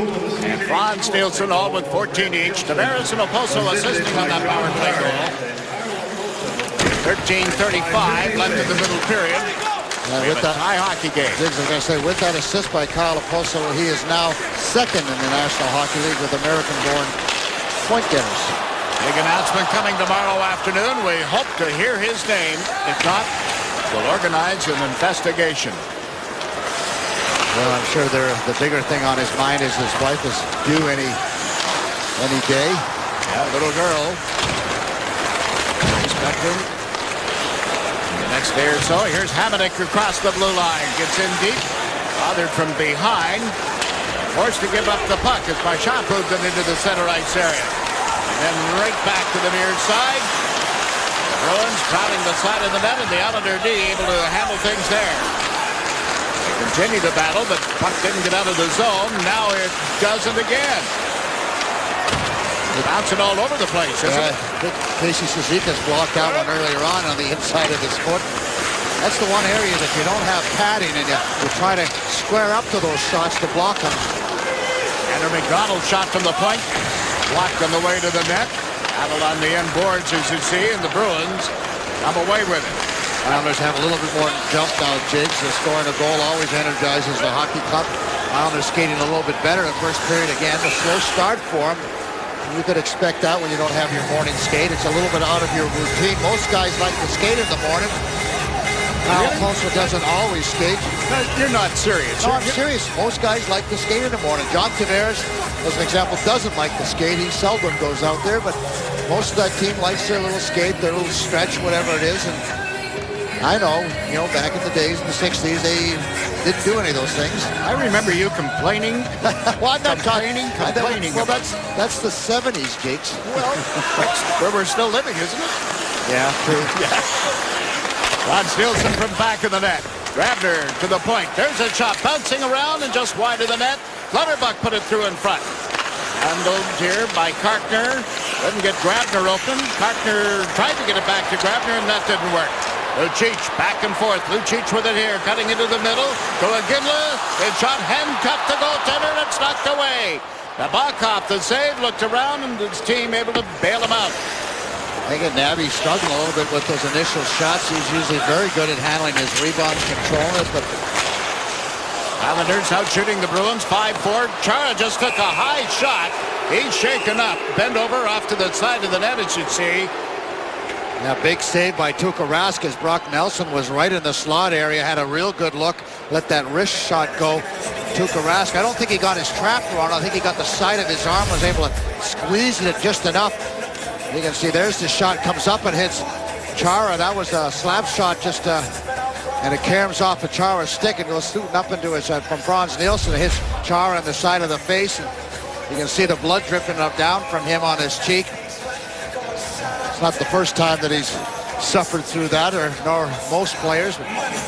and Frans Nielsen all with 14 each. Tavares and Oposo assisting on that power play goal. 13:35 left in the middle period. With that tie hockey game. Diggs, I was going to say, with that assist by Kyle Oposo, he is now second in the National Hockey League with American-born point getters. Big announcement coming tomorrow afternoon. We hope to hear his name. If not, we'll organize an investigation. Well, I'm sure the bigger thing on his mind is his wife is due any day. Yeah, little girl. Expecting. Next day or so, here's Hamonic across the blue line. Gets in deep, bothered from behind. Forced to give up the puck as Marchand moved him into the center ice area. And then right back to the near side. The Bruins crowding the side of the net, and the Islander D able to handle things there. They continue to battle, but puck didn't get out of the zone. Now it doesn't again. Bouncing all over the place, isn't it? Casey Cizikas blocked that one earlier on the inside of his foot. That's the one area that you don't have padding, and you try to square up to those shots to block them. Andrew McDonald shot from the point, blocked on the way to the net. Battle on the end boards, as you see, and the Bruins come away with it. Islanders have a little bit more jump now, Jigs. Scoring a goal always energizes the hockey club. Islanders skating a little bit better in the first period again. A slow start for them. You could expect that when you don't have your morning skate. It's a little bit out of your routine. Most guys like to skate in the morning. Kyle Oposo doesn't always skate. No, you're not serious. No, I'm serious. Most guys like to skate in the morning. John Tavares, as an example, doesn't like to skate. He seldom goes out there, but most of that team likes their little skate, their little stretch, whatever it is. And I know, back in the days in the 60s, they didn't do any of those things. I remember you complaining. Well, I'm not complaining. Well, that's the 70s, Jakes. Well, that's where we're still living, isn't it? Yeah, true. Yeah. Frans Nielsen from back of the net. Grabner to the point. There's a shot bouncing around and just wide of the net. Clutterbuck put it through in front. Handled here by Karkner. Couldn't get Grabner open. Karkner tried to get it back to Grabner, and that didn't work. Lucic back and forth. Lucic with it here, cutting into the middle. To Iginla. It shot handcuffed the goaltender, and it's knocked away. Nabokov, the save, looked around, and his team able to bail him out. I think Nabby struggled a little bit with those initial shots. He's usually very good at handling his rebounds, controlling it, but Islanders out shooting the Bruins 5-4. Chara just took a high shot. He's shaken up. Bend over off to the side of the net, as you see. Now, big save by Tuukka Rask as Brock Nelson was right in the slot area, had a real good look, let that wrist shot go. Tuukka Rask, I don't think he got his trap wrong. I think he got the side of his arm, was able to squeeze it just enough. You can see there's the shot, comes up and hits Chara. That was a slap shot, and it caroms off of Chara's stick and goes shooting up into his, from Frans Nielsen. It hits Chara on the side of the face. And you can see the blood dripping up down from him on his cheek. It's not the first time that he's suffered through that, nor most players.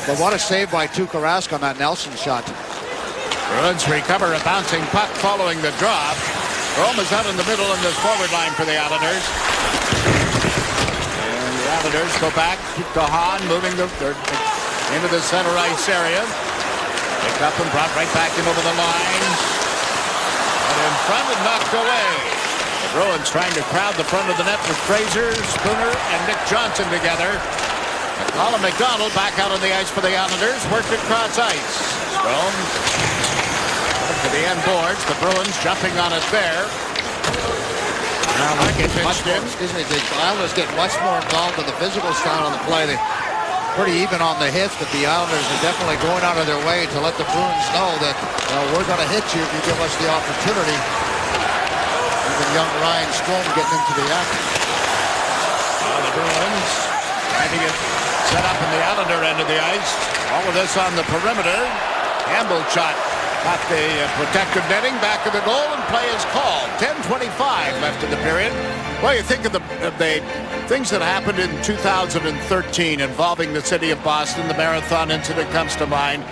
But what a save by Tuukka Rask on that Nelson shot. Bruins recover a bouncing puck following the drop. Rome is out in the middle in this forward line for the Islanders. And the Islanders go back to Hahn, moving into the center ice area. Picked up and brought right back in over the line. And in front and knocked away. The Bruins trying to crowd the front of the net with Fraser, Spooner, and Nick Johnson together. And Colin McDonald back out on the ice for the Islanders. Worked across ice. Rome to the end boards. The Bruins jumping on it there. Excuse me, the Islanders get much more involved in the physical style on the play. They're pretty even on the hits, but the Islanders are definitely going out of their way to let the Bruins know that we're going to hit you if you give us the opportunity. Even young Ryan Strome getting into the act. The Bruins trying to get set up in the Islander end of the ice. All of this on the perimeter. Campbell shot got the protected netting back of the goal, and play is called. 10:25 left in the period. Well, you think of the things that happened in 2013 involving the city of Boston. The Marathon incident comes to mind.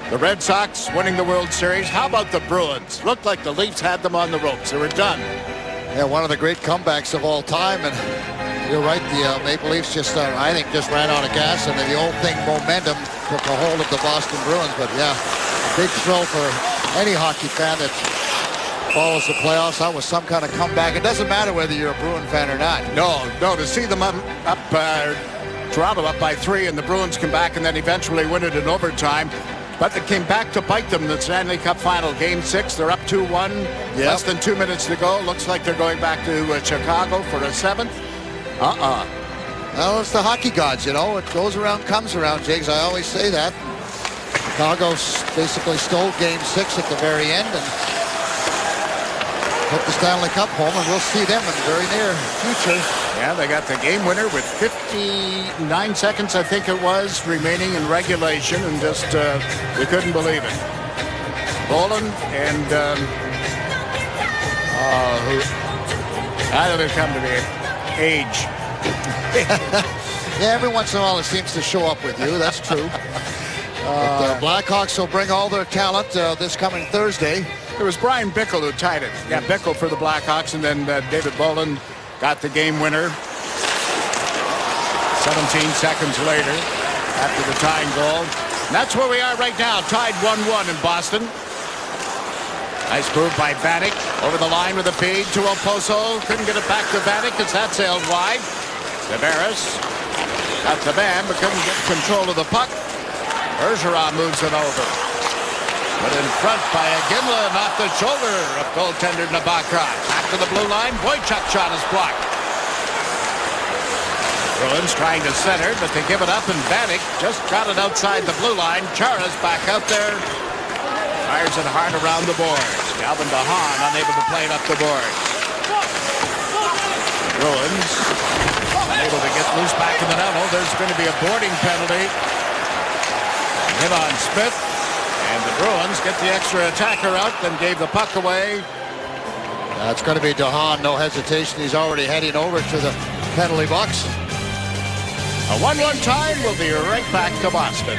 The Red Sox winning the World Series. How about the Bruins? Looked like the Leafs had them on the ropes. They were done. Yeah, one of the great comebacks of all time. And you're right, the Maple Leafs just, I think, just ran out of gas. And the old thing, momentum, took a hold of the Boston Bruins. But, yeah, a big thrill for any hockey fan that follows the playoffs. That was some kind of comeback. It doesn't matter whether you're a Bruin fan or not. No, to see them Toronto up by 3, and the Bruins come back and then eventually win it in overtime. But they came back to bite them in the Stanley Cup final. Game 6, they're up 2-1. Yep. Less than 2 minutes to go. Looks like they're going back to Chicago for a 7th. Well, it's the hockey gods, you know. It goes around, comes around, Jigs. I always say that. Chicago basically stole Game 6 at the very end and took the Stanley Cup home, and we'll see them in the very near future. Yeah, they got the game winner with 59 seconds, I think it was, remaining in regulation, and just we couldn't believe it. Bolin and how did it come to the age? Yeah, every once in a while it seems to show up with you. That's true. But Blackhawks will bring all their talent this coming Thursday. It was Brian Bickle who tied it. Yeah, Bickle for the Blackhawks, and then David Bolin got the game winner 17 seconds later after the tying goal. And that's where we are right now, tied 1-1 in Boston. Nice move by Vanek over the line with a feed to Oposo. Couldn't get it back to Vanek as that sailed wide. Tavares got the man, but couldn't get control of the puck. Bergeron moves it over. But in front by Iginla, off the shoulder of goaltender Nabokov. Back to the blue line. Boychuk shot is blocked. Bruins trying to center, but they give it up, and Vanek just got it outside the blue line. Chara's back out there. Fires it hard around the boards. Calvin DeHaan unable to play it up the boards. Bruins unable to get loose back in the net. Oh, there's going to be a boarding penalty. Hit on Smith. And the Bruins get the extra attacker out, then gave the puck away. It's going to be DeHaan, no hesitation. He's already heading over to the penalty box. A 1-1 tie. We'll be right back to Boston.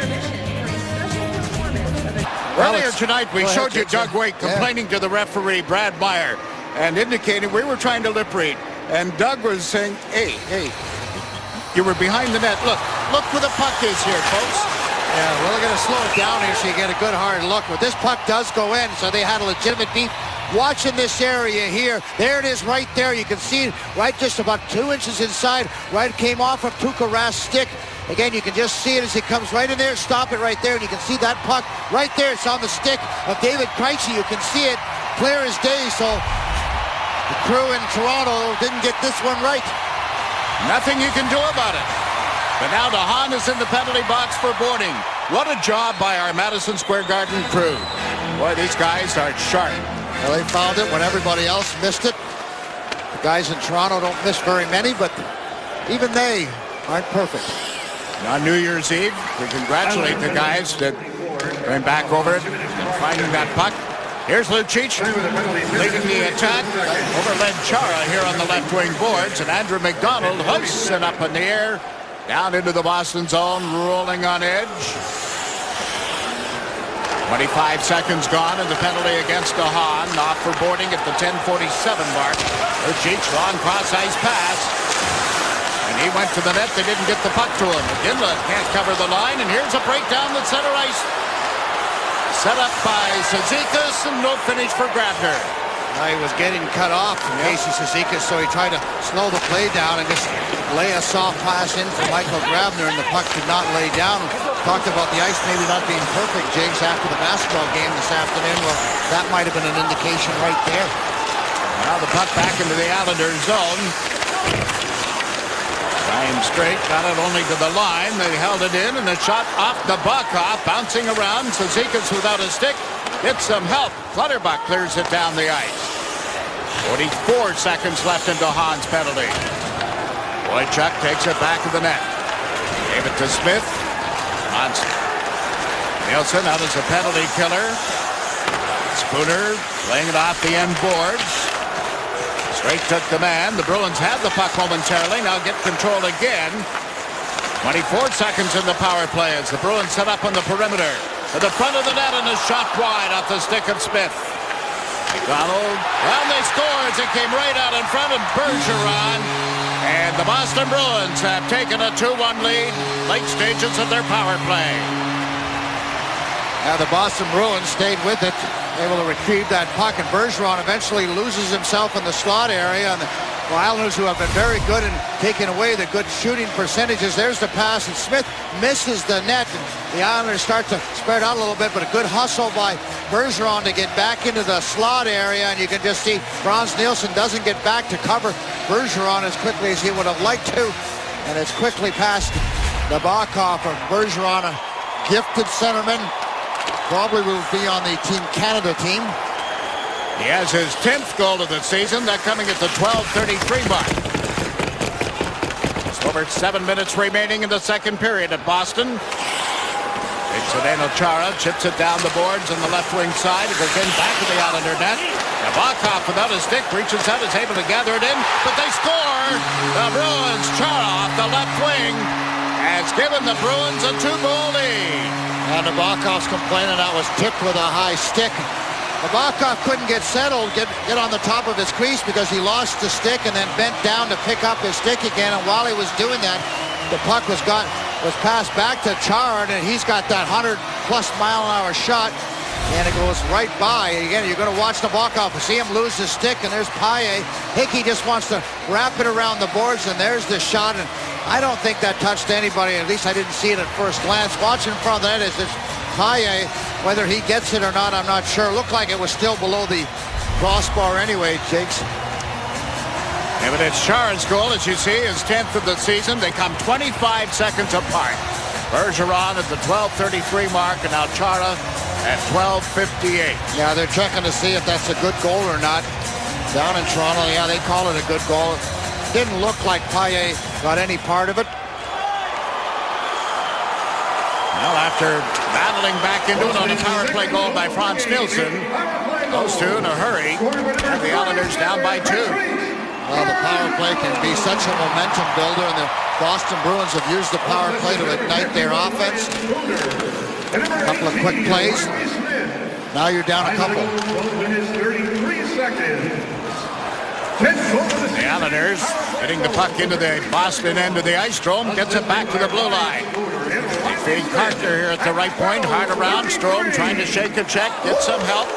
Earlier tonight, we showed you Doug Weight complaining to the referee, Brad Meyer, and indicating we were trying to lip read. And Doug was saying, hey, you were behind the net. Look where the puck is here, folks. Yeah, we're going to slow it down here so you get a good hard look. But this puck does go in, so they had a legitimate beat. Watching this area here, there it is right there. You can see it right just about 2 inches inside. Right, came off of Tuukka Rask's stick. Again, you can just see it as it comes right in there. Stop it right there, and you can see that puck right there. It's on the stick of David Krejci. You can see it clear as day. So the crew in Toronto didn't get this one right. Nothing you can do about it. But now DeHaan is in the penalty box for boarding. What a job by our Madison Square Garden crew. Boy, these guys are sharp. Well, they found it when everybody else missed it. The guys in Toronto don't miss very many, but even they aren't perfect. On New Year's Eve, we congratulate the guys that went back over it and finding that puck. Here's Lucic leading the attack over Len Chara here on the left wing boards, and Andrew McDonald hoists it up in the air. Down into the Boston zone, rolling on edge. 25 seconds gone, and the penalty against DeHaan. Off for boarding at the 10:47 mark. Lucic, long cross-ice pass. And he went to the net. They didn't get the puck to him. Iginla can't cover the line, and here's a breakdown the center ice. Set up by Cizikas, and no finish for Grabner. He was getting cut off from Casey Cizikas, so he tried to slow the play down and just lay a soft pass in for Michael Grabner, and the puck did not lay down. Talked about the ice maybe not being perfect, James, after the basketball game this afternoon. Well, that might have been an indication right there. Now the puck back into the Islanders zone. Ryan Straight got it only to the line. They held it in, and the shot off the Nabokov, bouncing around. Cizikas without a stick. Gets some help. Clutterbuck clears it down the ice. 44 seconds left into Hahn's penalty. Wojciech takes it back to the net. Gave it to Smith. Hansen. Nielsen out as a penalty killer. Spooner laying it off the end boards. Straight took the man. The Bruins had the puck momentarily. Now get control again. 24 seconds in the power play as the Bruins set up on the perimeter. To the front of the net, and a shot wide off the stick of Smith. McDonald. Well, they scored. It came right out in front of Bergeron. And the Boston Bruins have taken a 2-1 lead. Late stages of their power play. Now the Boston Bruins stayed with it, able to retrieve that puck, and Bergeron eventually loses himself in the slot area. And the Islanders, who have been very good in taking away the good shooting percentages. There's the pass, and Smith misses the net. And the Islanders start to spread out a little bit, but a good hustle by Bergeron to get back into the slot area. And you can just see Frans Nielsen doesn't get back to cover Bergeron as quickly as he would have liked to. And it's quickly past Nabokov. Of Bergeron, a gifted centerman. Probably will be on the Team Canada team. He has his 10th goal of the season. That coming at the 12:33 mark. Just over 7 minutes remaining in the second period at Boston. Zdeno Chara chips it down the boards on the left wing side. It goes in back to the Islander net. Nabokov without a stick reaches out, is able to gather it in, but they score. The Bruins. Chara off the left wing has given the Bruins a 2-goal lead. And Nabokov's complaining that was tipped with a high stick. Nabokov couldn't get settled, get on the top of his crease because he lost the stick and then bent down to pick up his stick again. And while he was doing that, the puck was passed back to Chara, and he's got that 100-plus mile-an-hour shot, and it goes right by. Again, you're going to watch Nabokov, see him lose his stick, and there's Paille. Hickey just wants to wrap it around the boards, and there's the shot. And I don't think that touched anybody. At least I didn't see it at first glance. Watching in front of the net is this Paille. Whether he gets it or not, I'm not sure. Looked like it was still below the crossbar anyway, Jakes. Yeah, but it's Chara's goal, as you see, his 10th of the season. They come 25 seconds apart. Bergeron at the 12:33 mark, and now Chara at 12:58. Yeah, they're checking to see if that's a good goal or not. Down in Toronto, yeah, they call it a good goal. Didn't look like Paille got any part of it. Well, after battling back into it on a power play goal by Frans Nielsen, those two in a hurry, and the Islanders down by 2. Well, the power play can be such a momentum builder, and the Boston Bruins have used the power play to ignite their offense. A couple of quick plays. Now you're down a couple. The Islanders getting the puck into the Boston end of the ice. Strome gets it back to the blue line. They feed Carter here at the right point. Hard around. Strome trying to shake a check. Get some help.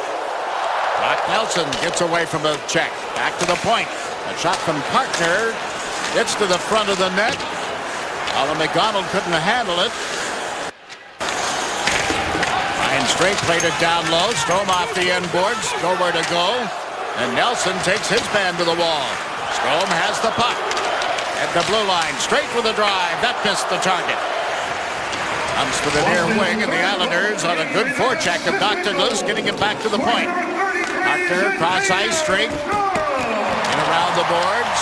Brock Nelson gets away from the check. Back to the point. A shot from Carter. Gets to the front of the net. Alan McDonald couldn't handle it. Ryan Straight played it down low. Strome off the end boards. Nowhere to go. And Nelson takes his man to the wall. Strome has the puck. At the blue line. Straight with a drive. That missed the target. Comes to the near wing, and the Islanders on a good forecheck of Dr. Loose, getting it back to the point. Carter cross ice, Straight. In around the boards.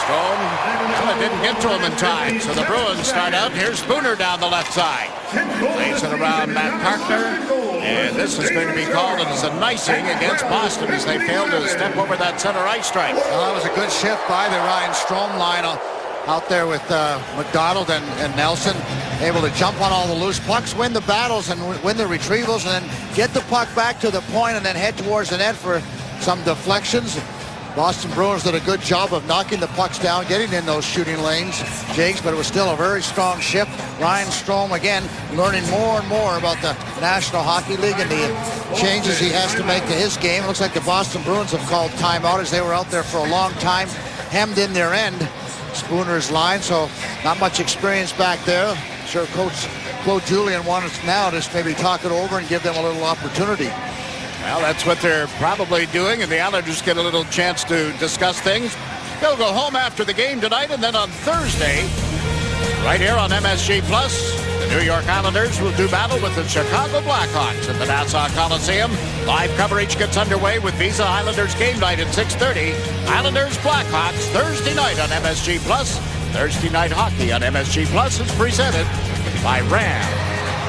Strome, well, it didn't get to him in time. So the Bruins start out. Here's Spooner down the left side. Lays it around Matt Carter. And this is going to be called as a icing against Boston as they failed to step over that center ice stripe. Well, that was a good shift by the Ryan Strome line out there with McDonald and Nelson. Able to jump on all the loose pucks, win the battles and win the retrievals, and then get the puck back to the point and then head towards the net for some deflections. Boston Bruins did a good job of knocking the pucks down, getting in those shooting lanes, Jakes, but it was still a very strong shift. Ryan Strome, again, learning more and more about the National Hockey League and the changes he has to make to his game. It looks like the Boston Bruins have called timeout as they were out there for a long time, hemmed in their end, Spooner's line, so not much experience back there. I'm sure Coach Claude Julien wants now to maybe talk it over and give them a little opportunity. Well, that's what they're probably doing, and the Islanders get a little chance to discuss things. They'll go home after the game tonight, and then on Thursday, right here on MSG Plus, the New York Islanders will do battle with the Chicago Blackhawks at the Nassau Coliseum. Live coverage gets underway with Visa Islanders game night at 6:30. Islanders Blackhawks Thursday night on MSG Plus. Thursday night hockey on MSG Plus is presented by Ram.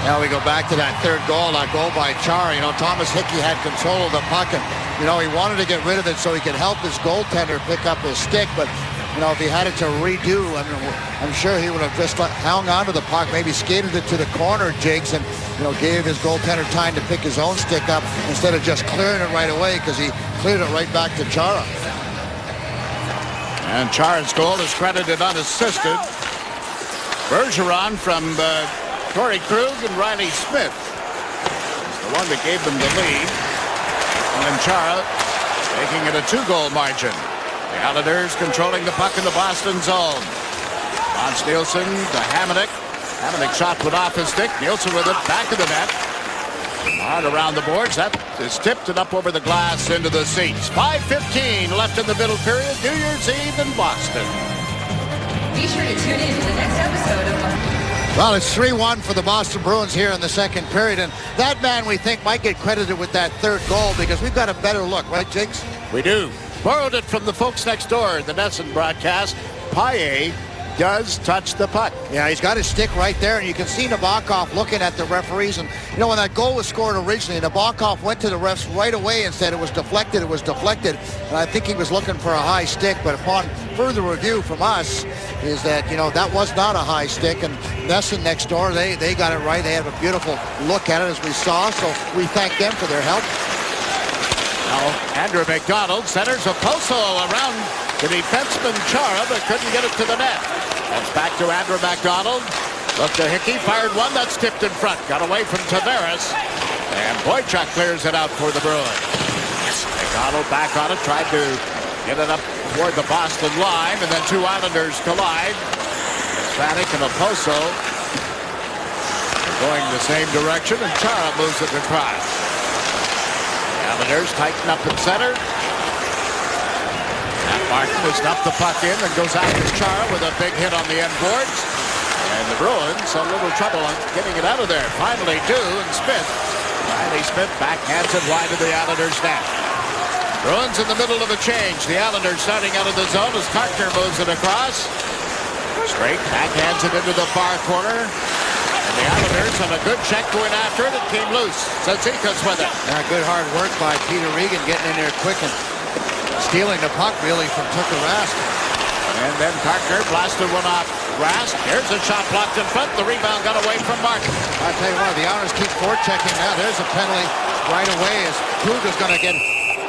Now we go back to that third goal, that goal by Chara. You know, Thomas Hickey had control of the puck, and, you know, he wanted to get rid of it so he could help his goaltender pick up his stick. But, you know, if he had it to redo, I mean, I'm sure he would have just hung on to the puck, maybe skated it to the corner, Jigs, and, you know, gave his goaltender time to pick his own stick up instead of just clearing it right away, because he cleared it right back to Chara. And Chara's goal is credited unassisted. Bergeron from Torrey Krug and Riley Smith is the one that gave them the lead. And then Chara making it a 2-goal margin. The Islanders controlling the puck in the Boston zone. Frans Nielsen to Hamonic. Hamonic shot put off his stick. Nielsen with it back of the net. Hard around the boards. That is tipped and up over the glass into the seats. 5:15 left in the middle period. New Year's Eve in Boston. Be sure to tune in to the next episode of... Well, it's 3-1 for the Boston Bruins here in the second period, and that man we think might get credited with that third goal because we've got a better look, right, Jigs? We do. Borrowed it from the folks next door, the Nesson broadcast. Paille does touch the puck. Yeah, he's got his stick right there, and you can see Nabokov looking at the referees. And, you know, when that goal was scored originally, Nabokov went to the refs right away and said it was deflected, And I think he was looking for a high stick, but upon further review from us is that, you know, that was not a high stick. And Nesson next door, they got it right. They had a beautiful look at it, as we saw, so we thank them for their help. Now, Andrew McDonald centers a Poso around the defenseman Chara, but couldn't get it to the net. That's back to Andrew McDonald. Look to Hickey, fired one that's tipped in front. Got away from Tavares. And Boychuk clears it out for the Bruins. McDonald back on it, tried to get it up toward the Boston line, and then two Islanders collide. Vanek and Oposo going the same direction, and Chara moves it across. The Islanders tighten up in center. Martin has dumped the puck in and goes after Chara with a big hit on the end boards. And the Bruins a little trouble on getting it out of there. Finally do, and Smith. Riley Smith backhands it wide of the Islanders' net. Bruins in the middle of a change. The Islanders starting out of the zone as Carter moves it across. Straight backhands it into the far corner. And the Islanders on a good check going after it. It came loose. Cizikas with it. Yeah, good hard work by Peter Regan getting in there quick and stealing the puck, really, from Tuukka Rask. And then Carter blasted one off Rask. Here's a shot blocked in front. The rebound got away from Martin. I tell you what, the Islanders keep forechecking now. There's a penalty right away as Krug is going to get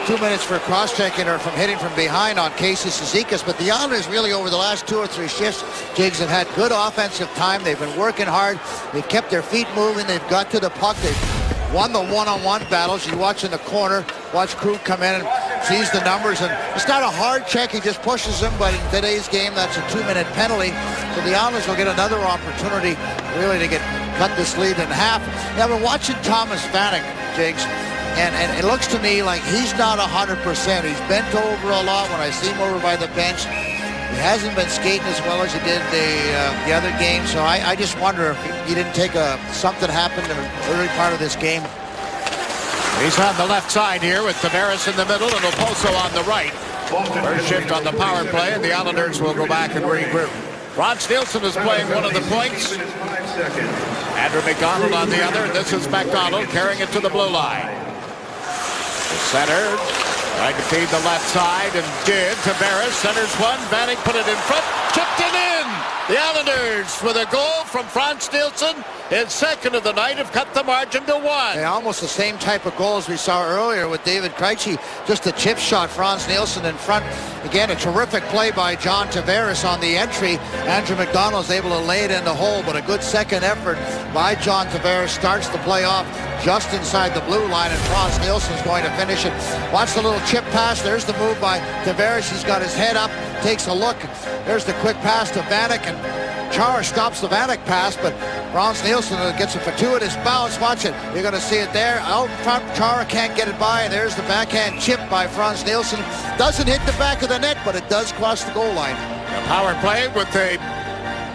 2 minutes for cross-checking or from hitting from behind on Casey Cizikas. But the Islanders really over the last 2 or 3 shifts, Jigs, have had good offensive time. They've been working hard. They've kept their feet moving. They've got to the puck. They've won the one-on-one battles. You watch in the corner, watch Krug come in and sees the numbers, and it's not a hard check. He just pushes them, but in today's game, that's a 2-minute penalty. So the Islanders will get another opportunity really to cut this lead in half. Now, I've been watching Thomas Vanek, Jigs, and it looks to me like he's not 100%. He's bent over a lot when I see him over by the bench. He hasn't been skating as well as he did the other game, so I just wonder if he didn't take something happened in the early part of this game. He's on the left side here with Tavares in the middle and Oposo on the right. First shift on the power play, and the Islanders will go back and regroup. Frans Nielsen is playing one of the points. Andrew McDonald on the other. This is McDonald carrying it to the blue line. The center trying to feed the left side and did. Tavares centers one. Vanek put it in front. Chipped it in. The Islanders with a goal from Frans Nielsen. His second of the night have cut the margin to 1. Yeah, almost the same type of goal as we saw earlier with David Krejci. Just a chip shot, Frans Nielsen in front. Again, a terrific play by John Tavares on the entry. Andrew McDonald is able to lay it in the hole, but a good second effort by John Tavares starts the play off just inside the blue line, and Frans Nielsen is going to finish it. Watch the little chip pass. There's the move by Tavares. He's got his head up, takes a look. There's the quick pass to Vanek, and Chara stops the Vanek pass, but Frans Nielsen gets a fortuitous bounce. Watch it. You're going to see it there. Out in front, Chara can't get it by. There's the backhand chip by Frans Nielsen. Doesn't hit the back of the net, but it does cross the goal line. The power play with the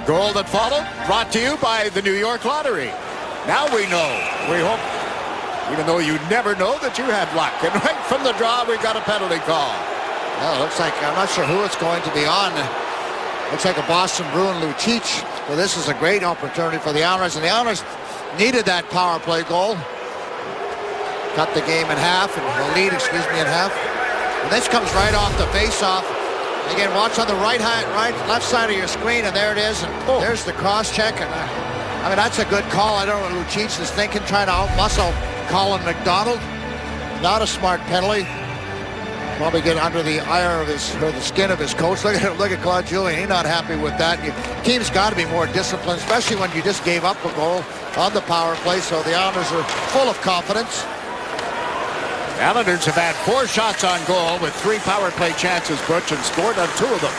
goal that followed, brought to you by the New York Lottery. Now we know. We hope, even though you never know, that you had luck. And right from the draw, we've got a penalty call. Well, it looks like, I'm not sure who it's going to be on. Looks like a Boston Bruin, Lucic. Well, this is a great opportunity for the Islanders, and the Islanders needed that power play goal. Cut the game in half, and the lead, in half. And this comes right off the face-off. Again, watch on the left side of your screen, and there it is. And there's the cross-check. And I mean, that's a good call. I don't know what Lucic is thinking, trying to out-muscle Colin McDonald. Not a smart penalty. Probably get under the ire of the skin of his coach. Look at Claude Julien. He's not happy with that. Team's got to be more disciplined, especially when you just gave up a goal on the power play. So the Islanders are full of confidence. The Islanders have had 4 shots on goal with 3 power play chances, Butch, and scored on 2 of them.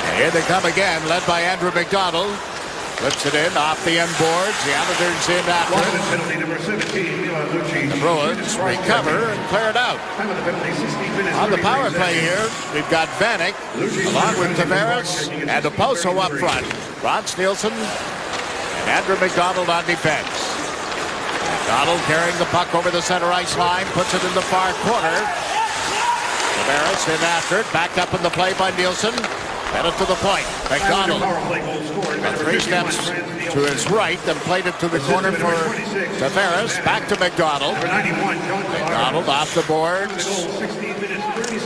And here they come again, led by Andrew McDonald. Flips it in off the end boards. The Islanders in after it. The Bruins recover and clear it out. On the power play here, we've got Vanek along with Tavares and Oposo up front. Frans Nielsen and Andrew McDonald on defense. McDonald carrying the puck over the center ice line, puts it in the far corner. Tavares in after it, backed up in the play by Nielsen. Head it to the point. McDonald got 3 steps to his right, then played it to the corner for Tavares. Back to McDonald. McDonald off the boards.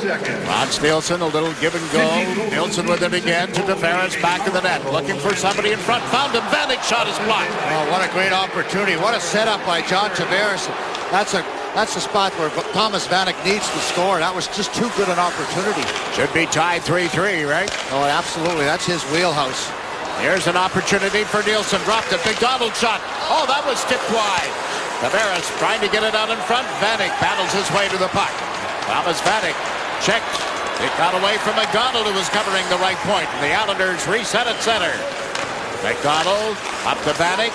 Frans Nielsen, a little give and go. Nielsen with it again to Tavares, back of the net. Looking for somebody in front. Found him. Vanek shot is blocked. Oh, what a great opportunity. What a setup by John Tavares. That's the spot where Thomas Vanek needs to score. That was just too good an opportunity. Should be tied 3-3, right? Oh, absolutely. That's his wheelhouse. Here's an opportunity for Nielsen. Dropped it. McDonald shot. Oh, that was tipped wide. Tavares trying to get it out in front. Vanek battles his way to the puck. Thomas Vanek checked. It got away from McDonald, who was covering the right point. And the Islanders reset at center. McDonald up to Vanek.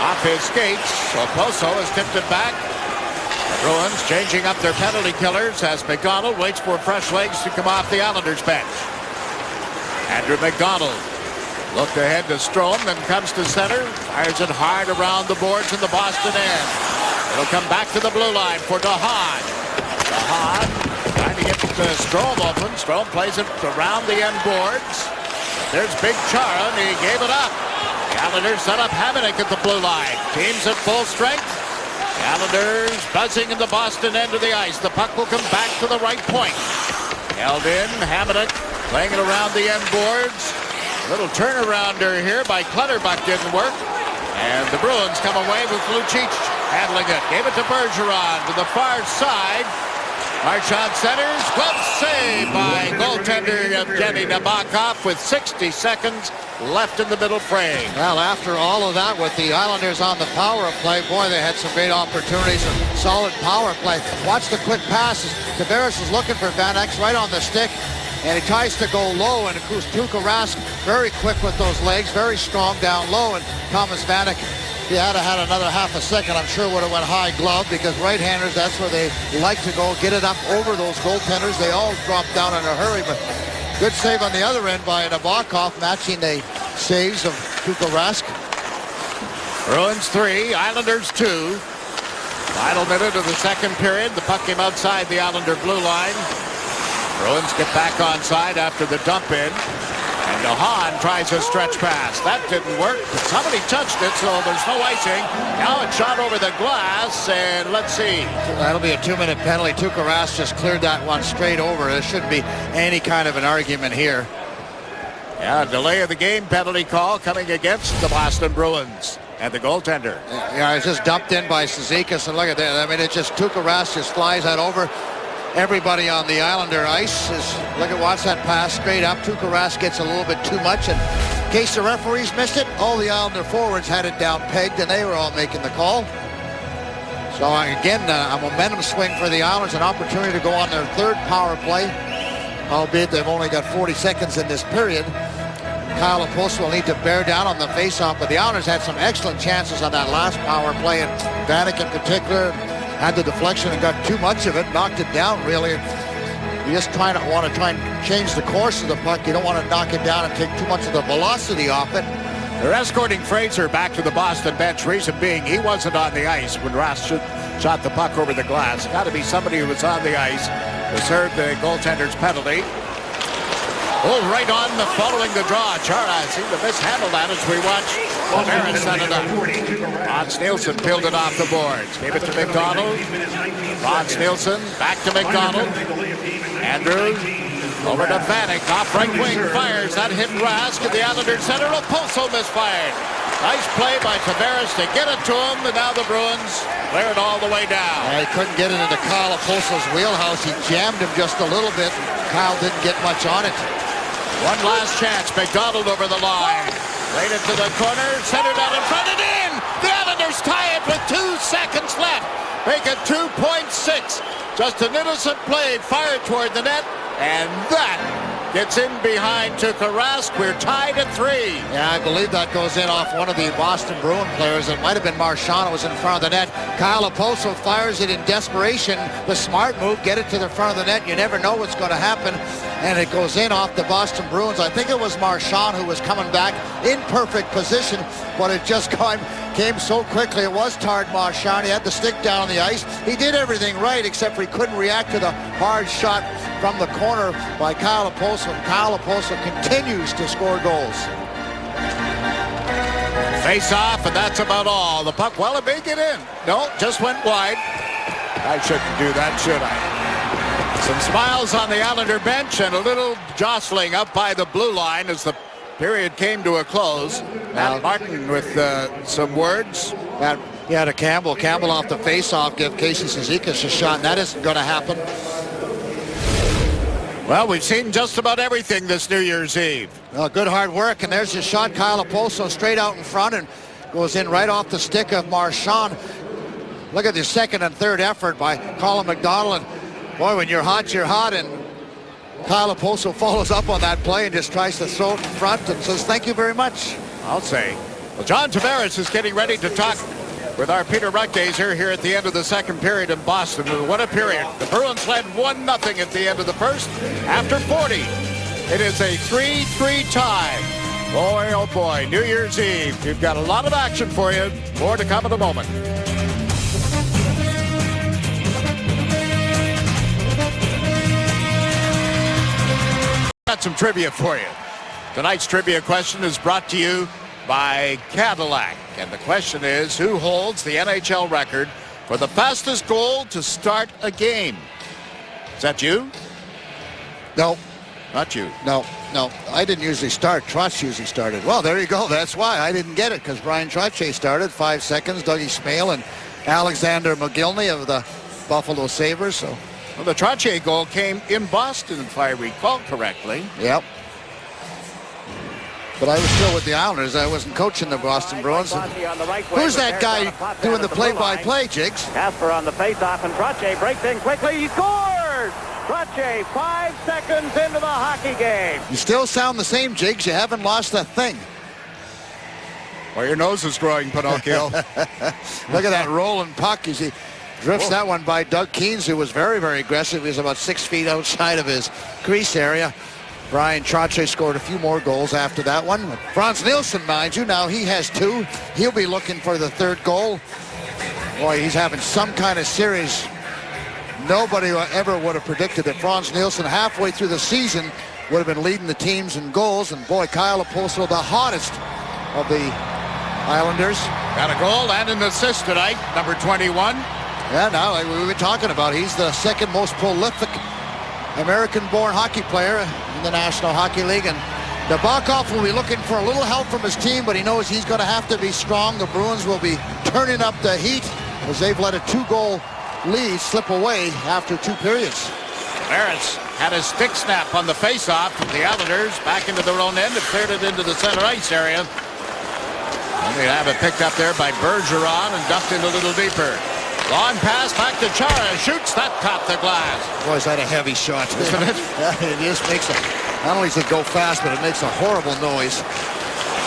Off his skates. Oposo has tipped it back. The Bruins changing up their penalty killers as McDonald waits for fresh legs to come off the Islanders bench. Andrew McDonald looked ahead to Strome, then comes to center, fires it hard around the boards in the Boston end. It'll come back to the blue line for DeHaan. DeHaan trying to get Strome open. Strome plays it around the end boards. There's Big Chara, and he gave it up. The Islanders set up Hamonic at the blue line. Teams at full strength. The Islanders buzzing in the Boston end of the ice. The puck will come back to the right point. Held in, Hamonic playing it around the end boards. Little turnarounder here by Clutterbuck didn't work. And the Bruins come away with Lucic handling it. Gave it to Bergeron to the far side. Marchand centers. Glove save by goaltender Evgeny Nabokov with 60 seconds left in the middle frame. Well, after all of that with the Islanders on the power play, boy, they had some great opportunities and solid power play. Watch the quick passes. Tavares is looking for Vanek right on the stick, and he tries to go low, and of course Tuukka Rask very quick with those legs, very strong down low, and Thomas Vanek, if he had had another half a second, I'm sure would have went high glove, because right-handers, that's where they like to go, get it up over those goaltenders. They all drop down in a hurry, but good save on the other end by Nabokov, matching the saves of Tuukka Rask. Bruins 3, Islanders 2. Final minute of the second period. The puck came outside the Islander blue line. Bruins get back onside after the dump in. And DeHaan tries a stretch pass. That didn't work. Somebody touched it, so there's no icing. Now it's shot over the glass, and let's see. That'll be a 2-minute penalty. Tuukka Rask just cleared that one straight over. There shouldn't be any kind of an argument here. Yeah, delay of the game penalty call coming against the Boston Bruins and the goaltender. Yeah, it's just dumped in by Cizikas, and look at that. I mean, it's just Tuukka Rask just flies that over. Everybody on the Islander ice is, watch that pass straight up. Tuukka Rask gets a little bit too much, and in case the referees missed it, all the Islander forwards had it down pegged, and they were all making the call. So again, a momentum swing for the Islanders, an opportunity to go on their third power play, albeit they've only got 40 seconds in this period. Kyle Oposo will need to bear down on the faceoff, but the Islanders had some excellent chances on that last power play, and Vanek in particular had the deflection and got too much of it, knocked it down really. You just want to try and change the course of the puck. You don't want to knock it down and take too much of the velocity off it. They're escorting Fraser back to the Boston bench. Reason being, he wasn't on the ice when Rask shot the puck over the glass. Got to be somebody who was on the ice to serve the goaltender's penalty. Oh, right on the following the draw. Chara seemed to mishandle that as we watch Barrett set it up. Frans Nielsen peeled it off the boards. Gave it to McDonald. Frans Nielsen back to McDonald. Andrews over to Vanek. Off right wing fires. That hit Rask in the Islanders center. Oposo misfired. Nice play by Tavares to get it to him. And now the Bruins clear it all the way down. He couldn't get it into Kyle Oposo's wheelhouse. He jammed him just a little bit. Kyle didn't get much on it. One last chance. McDonald over the line. Laid it to the corner. Centered out in front and in. The Islanders tie it with 2 seconds left. Make it 2.6. Just an innocent play fired toward the net. And that gets in behind Tuukka Rask. We're tied at 3. Yeah, I believe that goes in off one of the Boston Bruin players. It might have been Marchand who was in front of the net. Kyle Oposo fires it in desperation. The smart move, get it to the front of the net. You never know what's going to happen. And it goes in off the Boston Bruins. I think it was Marchand who was coming back in perfect position, but it just came so quickly. It was Tard Marchand. He had the stick down on the ice. He did everything right, except for he couldn't react to the hard shot from the corner by Kyle Oposo. And Kyle Oposo continues to score goals. Face off, and that's about all. The puck, well, it may get in. No, just went wide. I shouldn't do that, should I? Some smiles on the Islander bench and a little jostling up by the blue line as the period came to a close. Matt Martin with some words. Yeah, to Campbell. Campbell off the face-off, give Casey Cizikas a shot, and that isn't going to happen. Well, we've seen just about everything this New Year's Eve. Well, good hard work, and there's his shot. Kyle Oposo straight out in front and goes in right off the stick of Marchand. Look at the second and third effort by Colin McDonald. And boy, when you're hot, you're hot. And Kyle Oposo follows up on that play and just tries to throw it in front and says, thank you very much. I'll say. Well, John Tavares is getting ready to talk with our Peter Ruckgazer here at the end of the second period in Boston. What a period. The Bruins led 1-0 at the end of the first. After 40, it is a 3-3 tie. Boy, oh boy, New Year's Eve. We've got a lot of action for you. More to come in a moment. Got some trivia for you. Tonight's trivia question is brought to you by Cadillac. And the question is, who holds the NHL record for the fastest goal to start a game? Is that you? No. Not you. No. I didn't usually start. Trotz usually started. Well, there you go. That's why I didn't get it, because Brian Trotz started 5 seconds. Dougie Smale and Alexander McGillney of the Buffalo Sabres. So, well, the Trotz goal came in Boston, if I recall correctly. Yep. But I was still with the Islanders. I wasn't coaching the Boston Bruins. Who's that guy doing the play-by-play, Jigs? Casper on the face-off, and Trotz breaks in quickly. He scores! Trotz 5 seconds into the hockey game. You still sound the same, Jigs. You haven't lost a thing. Well, your nose is growing, Pinocchio. Look at that rolling puck as he drifts that one by Doug Keens, who was very, very aggressive. He was about 6 feet outside of his crease area. Brian Trotz scored a few more goals after that one. Frans Nielsen, mind you, now he has 2. He'll be looking for the 3rd goal. Boy, he's having some kind of series. Nobody ever would have predicted that Frans Nielsen halfway through the season would have been leading the teams in goals. And boy, Kyle Oposo, the hottest of the Islanders. Got a goal and an assist tonight, number 21. Yeah, now like we were talking about, he's the 2nd most prolific American-born hockey player in the National Hockey League. And Nabokov will be looking for a little help from his team, but he knows he's going to have to be strong. The Bruins will be turning up the heat as they've let a 2-goal lead slip away after 2 periods. Barrett had a stick snap on the face-off from the Islanders back into their own end and cleared it into the center ice area. And they have it picked up there by Bergeron and dumped in a little deeper. Long pass back to Chara. Shoots. That caught the glass. Boy, is that a heavy shot, isn't it? Yeah, it just makes a Penalties that go fast, but it makes a horrible noise.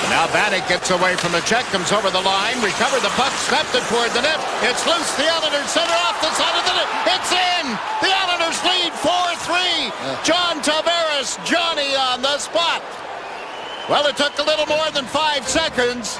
Now Vanek gets away from the check, comes over the line, recovered the puck, snapped it toward the net. It's loose. The Islanders center off the side of the net. It's in. The Islanders lead 4-3. John Tavares, Johnny on the spot. Well, it took a little more than 5 seconds.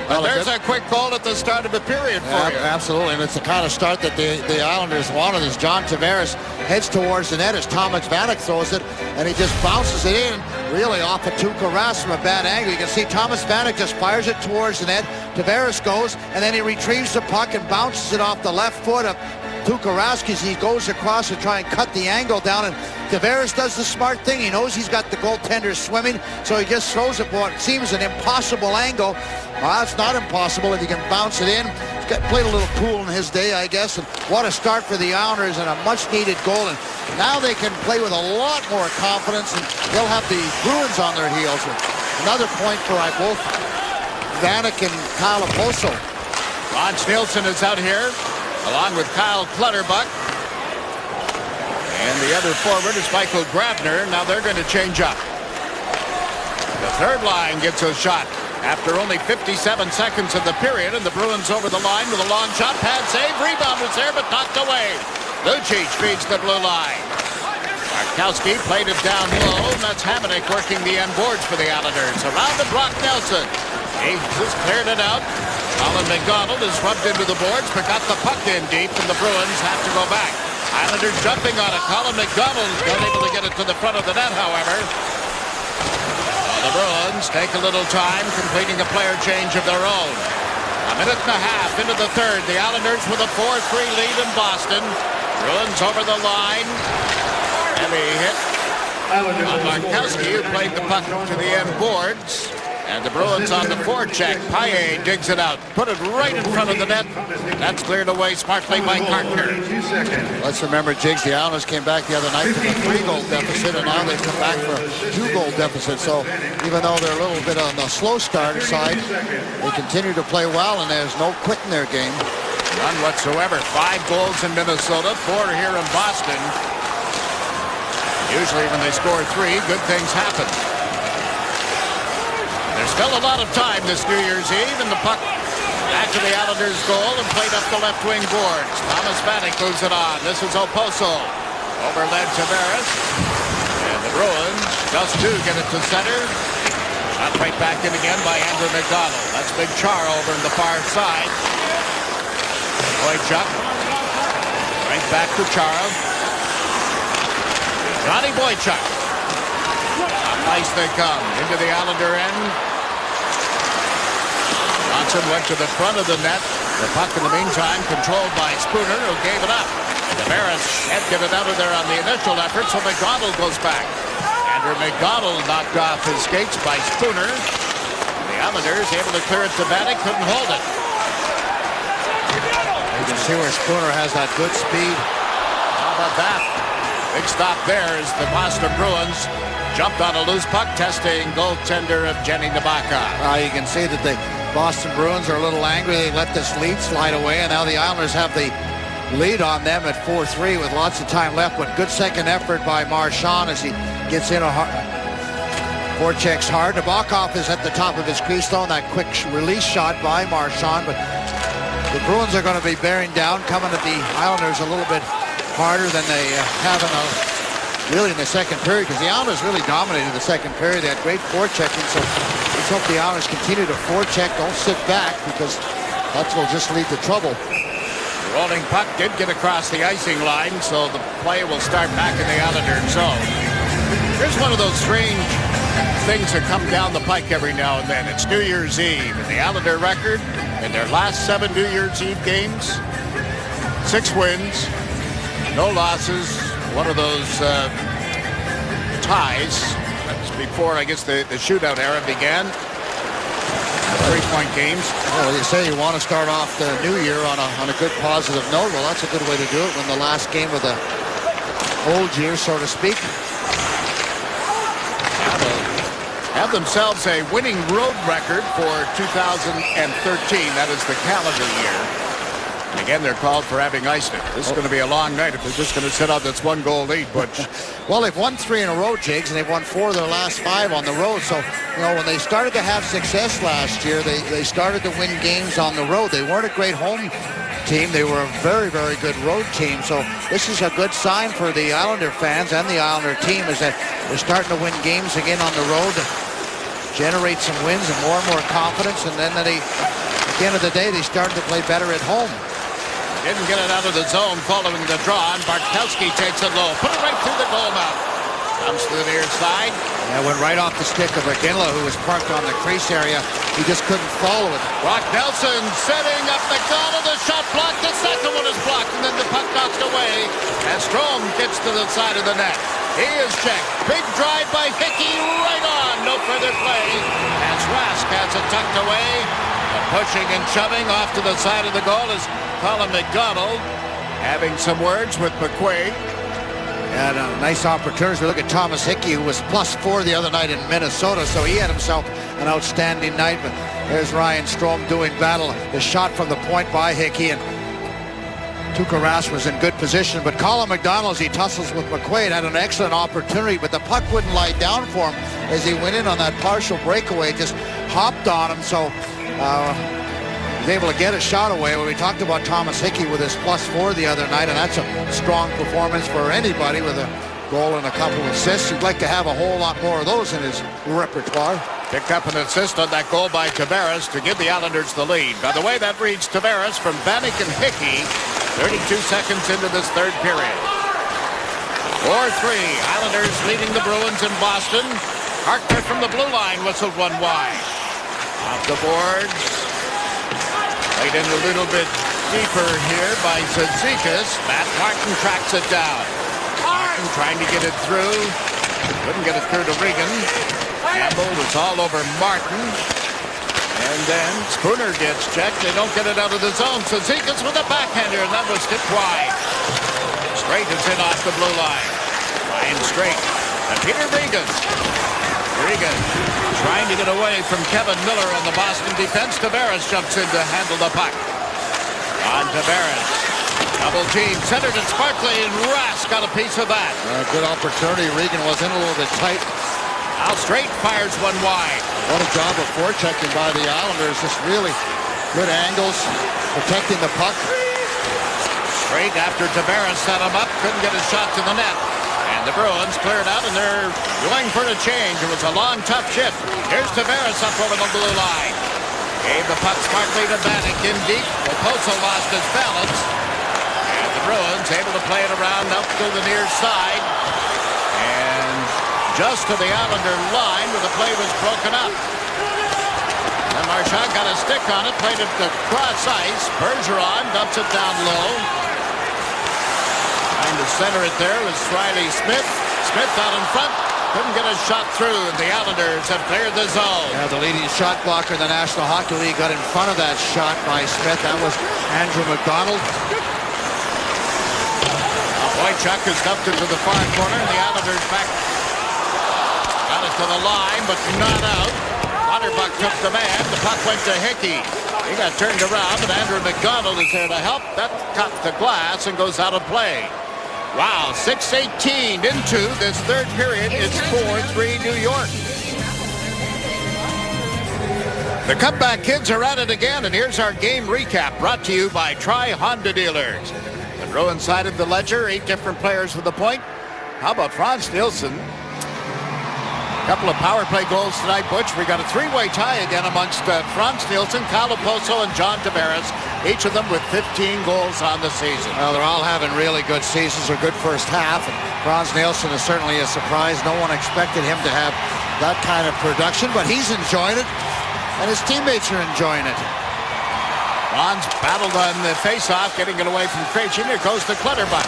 But there's a quick goal at the start of the period for you. Absolutely, and it's the kind of start that the Islanders wanted as John Tavares heads towards the net as Thomas Vanek throws it, and he just bounces it in, really off of Tuukka Rask from a bad angle. You can see Thomas Vanek just fires it towards the net. Tavares goes, and then he retrieves the puck and bounces it off the left foot of Tuukka Rask as he goes across to try and cut the angle down, and Tavares does the smart thing. He knows he's got the goaltender swimming, so he just throws it for what seems an impossible angle. Well, it's not impossible if you can bounce it in. He's played a little pool in his day, I guess, and what a start for the Islanders and a much-needed goal. And now they can play with a lot more confidence, and they'll have the Bruins on their heels. Another point for both Vanek and Kyle Okposo. Ron Nielsen is out here, along with Kyle Clutterbuck. And the other forward is Michael Grabner. Now they're going to change up. The third line gets a shot after only 57 seconds of the period, and the Bruins over the line with a long shot. Pad save. Rebound was there, but knocked away. Lucic feeds the blue line. Markowski played it down low, and that's Hamonic working the end boards for the Islanders. Around to Brock Nelson. He just cleared it out. Colin McDonald is rubbed into the boards, but got the puck in deep, and the Bruins have to go back. Islanders jumping on it. Colin McDonald unable to get it to the front of the net, however. The Bruins take a little time completing a player change of their own. A minute and a half into the third. The Islanders with a 4-3 lead in Boston. Bruins over the line. Heavy hit on Markowski, who played the puck to the end boards. And the Bruins on the forecheck. Paille digs it out. Put it right in front of the net. That's cleared away smartly by Carter. Let's remember, Jigs, the Islanders came back the other night from a 3-goal deficit, and now they've come back for a 2-goal deficit. So even though they're a little bit on the slow start side, they continue to play well, and there's no quit in their game. None whatsoever. 5 goals in Minnesota, 4 here in Boston. Usually when they score 3, good things happen. There's still a lot of time this New Year's Eve, and the puck back to the Islanders' goal and played up the left wing boards. Thomas Vanek moves it on. This is Okposo. Overled Tavares. And the Bruins just do get it to center. Shot right back in again by Andrew McDonald. That's Big Char over in the far side. Boychuk. Right back to Chara. Johnny Boychuk. Nice they come into the Islander end. Johnson went to the front of the net. The puck in the meantime controlled by Spooner, who gave it up. Tavares can't get it out of there on the initial effort, so McDonald goes back. Andrew McDonald knocked off his skates by Spooner. The Islanders able to clear it to Vanek, couldn't hold it. You can see where Spooner has that good speed. How about that? Big stop there as the Boston Bruins jumped on a loose puck, testing goaltender of Jenny Nabaka. You can see that the Boston Bruins are a little angry. They let this lead slide away, and now the Islanders have the lead on them at 4-3 with lots of time left. But good second effort by Marchand as he gets in a forechecks hard. Nabokov is at the top of his crease, though, and that quick release shot by Marchand. But the Bruins are going to be bearing down, coming at the Islanders a little bit harder than they have really in the second period, because the Islanders really dominated the second period. They had great forechecking, so let's hope the Islanders continue to forecheck. Don't sit back, because that will just lead to trouble. The rolling puck did get across the icing line, so the play will start back in the Islander zone. Here's one of those strange things that come down the pike every now and then. It's New Year's Eve, and the Islander record in their last 7 New Year's Eve games, 6 wins, no losses. One of those ties. That's before, I guess, the shootout era began. 3-point games. Well, you say you want to start off the new year on a good positive note. Well, that's a good way to do it when the last game of the old year, so to speak. Have themselves a winning road record for 2013. That is the calendar year. Again, they're called for having iced it. This is going to be a long night if they're just going to sit on this 1-goal lead, Butch. Well, they've won 3 in a row, Jigs, and they've won 4 of their last 5 on the road. So, when they started to have success last year, they started to win games on the road. They weren't a great home team. They were a very, very good road team. So this is a good sign for the Islander fans and the Islander team, is that they're starting to win games again on the road, generate some wins and more confidence. And then at the end of the day, they started to play better at home. Didn't get it out of the zone following the draw, and Bartkowski takes it low. Put it right through the goal mouth. Comes to the near side. Yeah, went right off the stick of McGinley, who was parked on the crease area. He just couldn't follow it. Brock Nelson setting up McDonald. The shot blocked. The second one is blocked, and then the puck knocked away as Strome gets to the side of the net. He is checked. Big drive by Hickey, right on. No further play as Rask has it tucked away. And pushing and shoving off to the side of the goal is Colin McDonald, having some words with McQuaid. And a nice opportunity. We look at Thomas Hickey, who was +4 the other night in Minnesota, so he had himself an outstanding night. But there's Ryan Strome doing battle. The shot from the point by Hickey, and Tuukka Rask was in good position. But Colin McDonald, as he tussles with McQuaid, had an excellent opportunity, but the puck wouldn't lie down for him as he went in on that partial breakaway, just hopped on him. So was able to get a shot away. When we talked about Thomas Hickey with his +4 the other night, and that's a strong performance for anybody with a goal and a couple of assists. He'd like to have a whole lot more of those in his repertoire. Picked up an assist on that goal by Tavares to give the Islanders the lead. By the way, that reads Tavares from Vanek and Hickey 32 seconds into this third period. 4-3. Islanders leading the Bruins in Boston. Hartner from the blue line whistled one wide. Off the boards. Played in a little bit deeper here by Zizekas. Matt Martin tracks it down. Martin trying to get it through. Couldn't get it through to Regan. Campbell was all over Martin. And then Spooner gets checked. They don't get it out of the zone. Zizekas with a backhander, and that was hit wide. Straight is in off the blue line. Ryan Straight. And Peter Regan. Regan trying to get away from Kevin Miller on the Boston defense. Tavares jumps in to handle the puck. On Tavares. Double team. Centered and Sparkley, and Rask got a piece of that. Good opportunity. Regan was in a little bit tight. Al Straight fires one wide. What a job of forechecking by the Islanders. Just really good angles, protecting the puck. Straight after Tavares set him up. Couldn't get a shot to the net. The Bruins cleared out, and they're going for a change. It was a long, tough shift. Here's Tavares up over the blue line. Gave the puck smartly to Vanek in deep. Oposo lost his balance. And the Bruins able to play it around up to the near side. And just to the Islander line where the play was broken up. And Marchand got a stick on it, played it to cross ice. Bergeron dumps it down low. Trying to center it there was Riley Smith. Smith out in front. Couldn't get a shot through, and the Islanders have cleared the zone. Yeah, the leading shot blocker in the National Hockey League got in front of that shot by Smith. That was Andrew McDonald. Boychuk has dumped it to the far corner, and the Islanders back. Got it to the line, but not out. Lauterbach took the man. The puck went to Hickey. He got turned around, and Andrew McDonald is there to help. That cut the glass and goes out of play. Wow, 6:18 into this third period. It's 4-3 New York. The Comeback Kids are at it again, and here's our game recap brought to you by Tri-Honda Dealers. The Bruins side of the ledger, 8 different players with a point. How about Frans Nielsen? A couple of power play goals tonight, Butch. We got a 3-way tie again amongst Frans Nielsen, Kyle Oposo, and John Tavares. Each of them with 15 goals on the season. Well, they're all having really good seasons or good first half. And Frans Nielsen is certainly a surprise. No one expected him to have that kind of production, but he's enjoying it, and his teammates are enjoying it. Frans battled on the face-off, getting it away from Krejci. Here goes the Clutterbuck.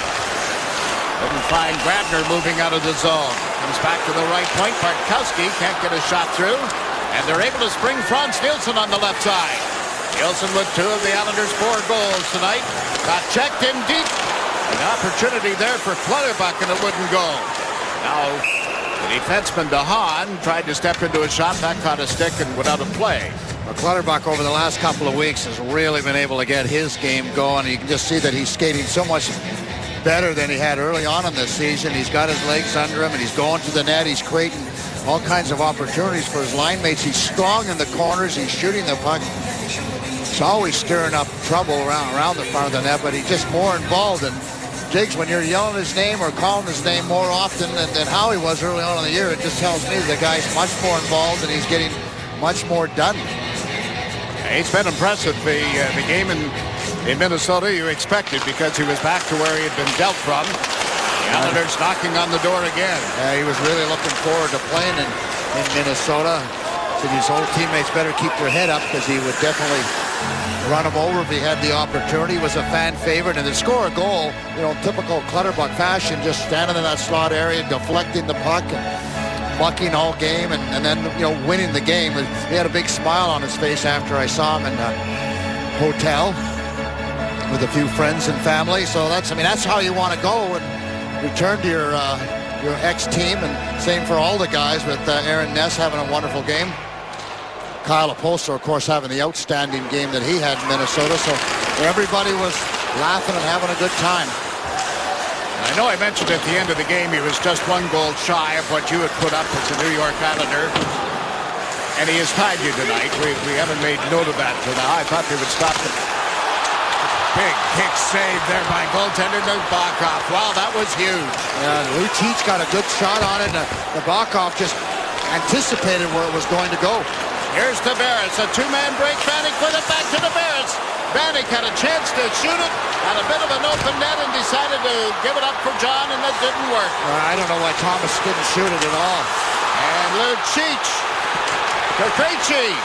Couldn't find Grabner moving out of the zone. Comes back to the right point. Bartkowski can't get a shot through. And they're able to spring Frans Nielsen on the left side. Nielsen with 2 of the Islanders' 4 goals tonight. Got checked in deep. An opportunity there for Clutterbuck, and it wouldn't go. Now, the defenseman DeHaan tried to step into a shot. That caught a stick and went out of play. Clutterbuck over the last couple of weeks has really been able to get his game going. You can just see that he's skating so much better than he had early on in this season. He's got his legs under him, and he's going to the net. He's creating all kinds of opportunities for his line mates. He's strong in the corners. He's shooting the puck. He's always stirring up trouble around the front of the net, but he's just more involved. And Jakes, when you're yelling his name or calling his name more often than how he was early on in the year, it just tells me the guy's much more involved and he's getting much more done. He's been impressive. The game in Minnesota you expected, because he was back to where he had been dealt from. The Islanders knocking on the door again. Yeah, he was really looking forward to playing in Minnesota. Said his old teammates better keep their head up, because he would definitely run him over if he had the opportunity. He was a fan favorite, and to score a goal, typical Clutterbuck fashion, just standing in that slot area, deflecting the puck and mucking all game, and then winning the game. He had a big smile on his face after I saw him in the hotel with a few friends and family. So that's how you want to go and return to your ex-team, and same for all the guys, with Aaron Ness having a wonderful game. Kyle Oposo, of course, having the outstanding game that he had in Minnesota. So everybody was laughing and having a good time. I know I mentioned at the end of the game he was just 1 goal shy of what you had put up as a New York Islander. And he has tied you tonight. We haven't made note of that till now. I thought they would stop it. Big kick save there by goaltender Nabokov. Wow, that was huge. Yeah, Lucic got a good shot on it, and Nabokov just anticipated where it was going to go. Here's Tavares, a two-man break. Vanek with it back to Tavares. Vanek had a chance to shoot it, had a bit of an open net, and decided to give it up for John, and that didn't work. I don't know why Thomas didn't shoot it at all. And Lucic to Krejci.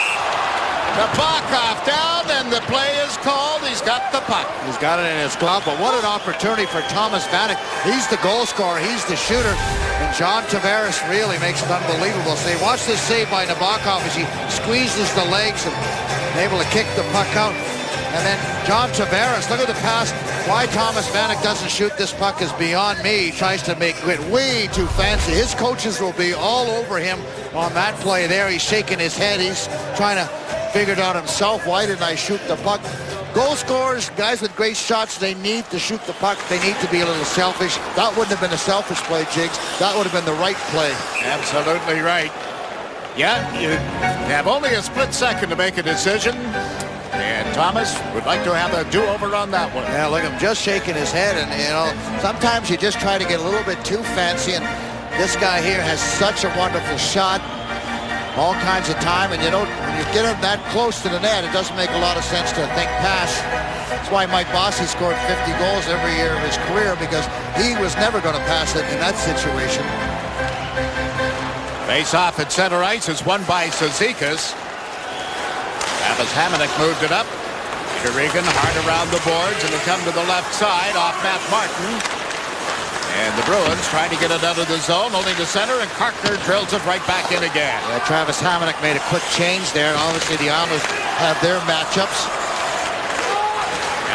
Nabokov down, and the play is called. He's got the puck. He's got it in his glove, but what an opportunity for Thomas Vanek. He's the goal scorer. He's the shooter. And John Tavares really makes an unbelievable save. Watch this save by Nabokov as he squeezes the legs and able to kick the puck out. And then John Tavares, look at the pass. Why Thomas Vanek doesn't shoot this puck is beyond me. He tries to make it way too fancy. His coaches will be all over him on that play there. He's shaking his head. He's trying to figure it out himself. Why didn't I shoot the puck? Goal scorers, guys with great shots, they need to shoot the puck. They need to be a little selfish. That wouldn't have been a selfish play, Jigs. That would have been the right play. Absolutely right. Yeah, you have only a split second to make a decision. And Thomas would like to have a do-over on that one. Yeah, look, I'm just shaking his head. And, sometimes you just try to get a little bit too fancy. And this guy here has such a wonderful shot. All kinds of time, and when you get him that close to the net, it doesn't make a lot of sense to think pass. That's why Mike Bossy scored 50 goals every year of his career, because he was never going to pass it in that situation. Face off at center ice is won by Cizikas. Travis Hamonic moved it up. Peter Regan hard around the boards, and it'll come to the left side off Matt Martin. And the Bruins trying to get it out of the zone, only to center, and Kartner drills it right back in again. Yeah, Travis Hamonic made a quick change there. Obviously, the Islanders have their matchups.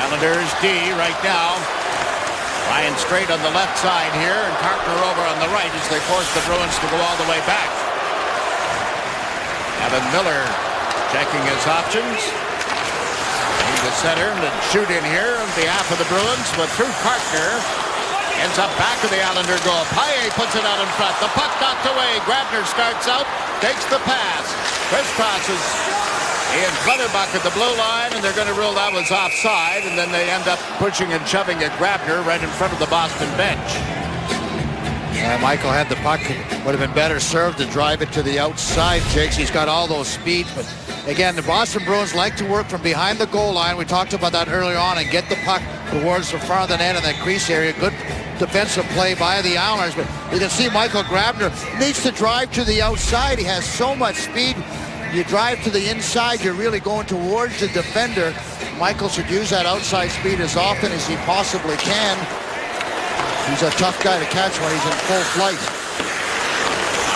Islanders D right now. Ryan straight on the left side here, and Kartner over on the right as they force the Bruins to go all the way back. Evan Miller checking his options. Need the center and shoot in here on behalf of the Bruins, but through Kartner. Ends up back of the Islander goal. Paille puts it out in front. The puck knocked away. Grabner starts out, takes the pass. Crisscrosses Ian Clutterbuck at the blue line, and they're going to rule that was offside, and then they end up pushing and shoving at Grabner right in front of the Boston bench. Yeah, Michael had the puck. Would have been better served to drive it to the outside, Jakes. He's got all those speed, but again, the Boston Bruins like to work from behind the goal line. We talked about that earlier on, and get the puck towards the front of the net in that crease area. Good defensive play by the Islanders, but you can see Michael Grabner needs to drive to the outside. He has so much speed. You drive to the inside, you're really going towards the defender. Michael should use that outside speed as often as he possibly can. He's a tough guy to catch when he's in full flight.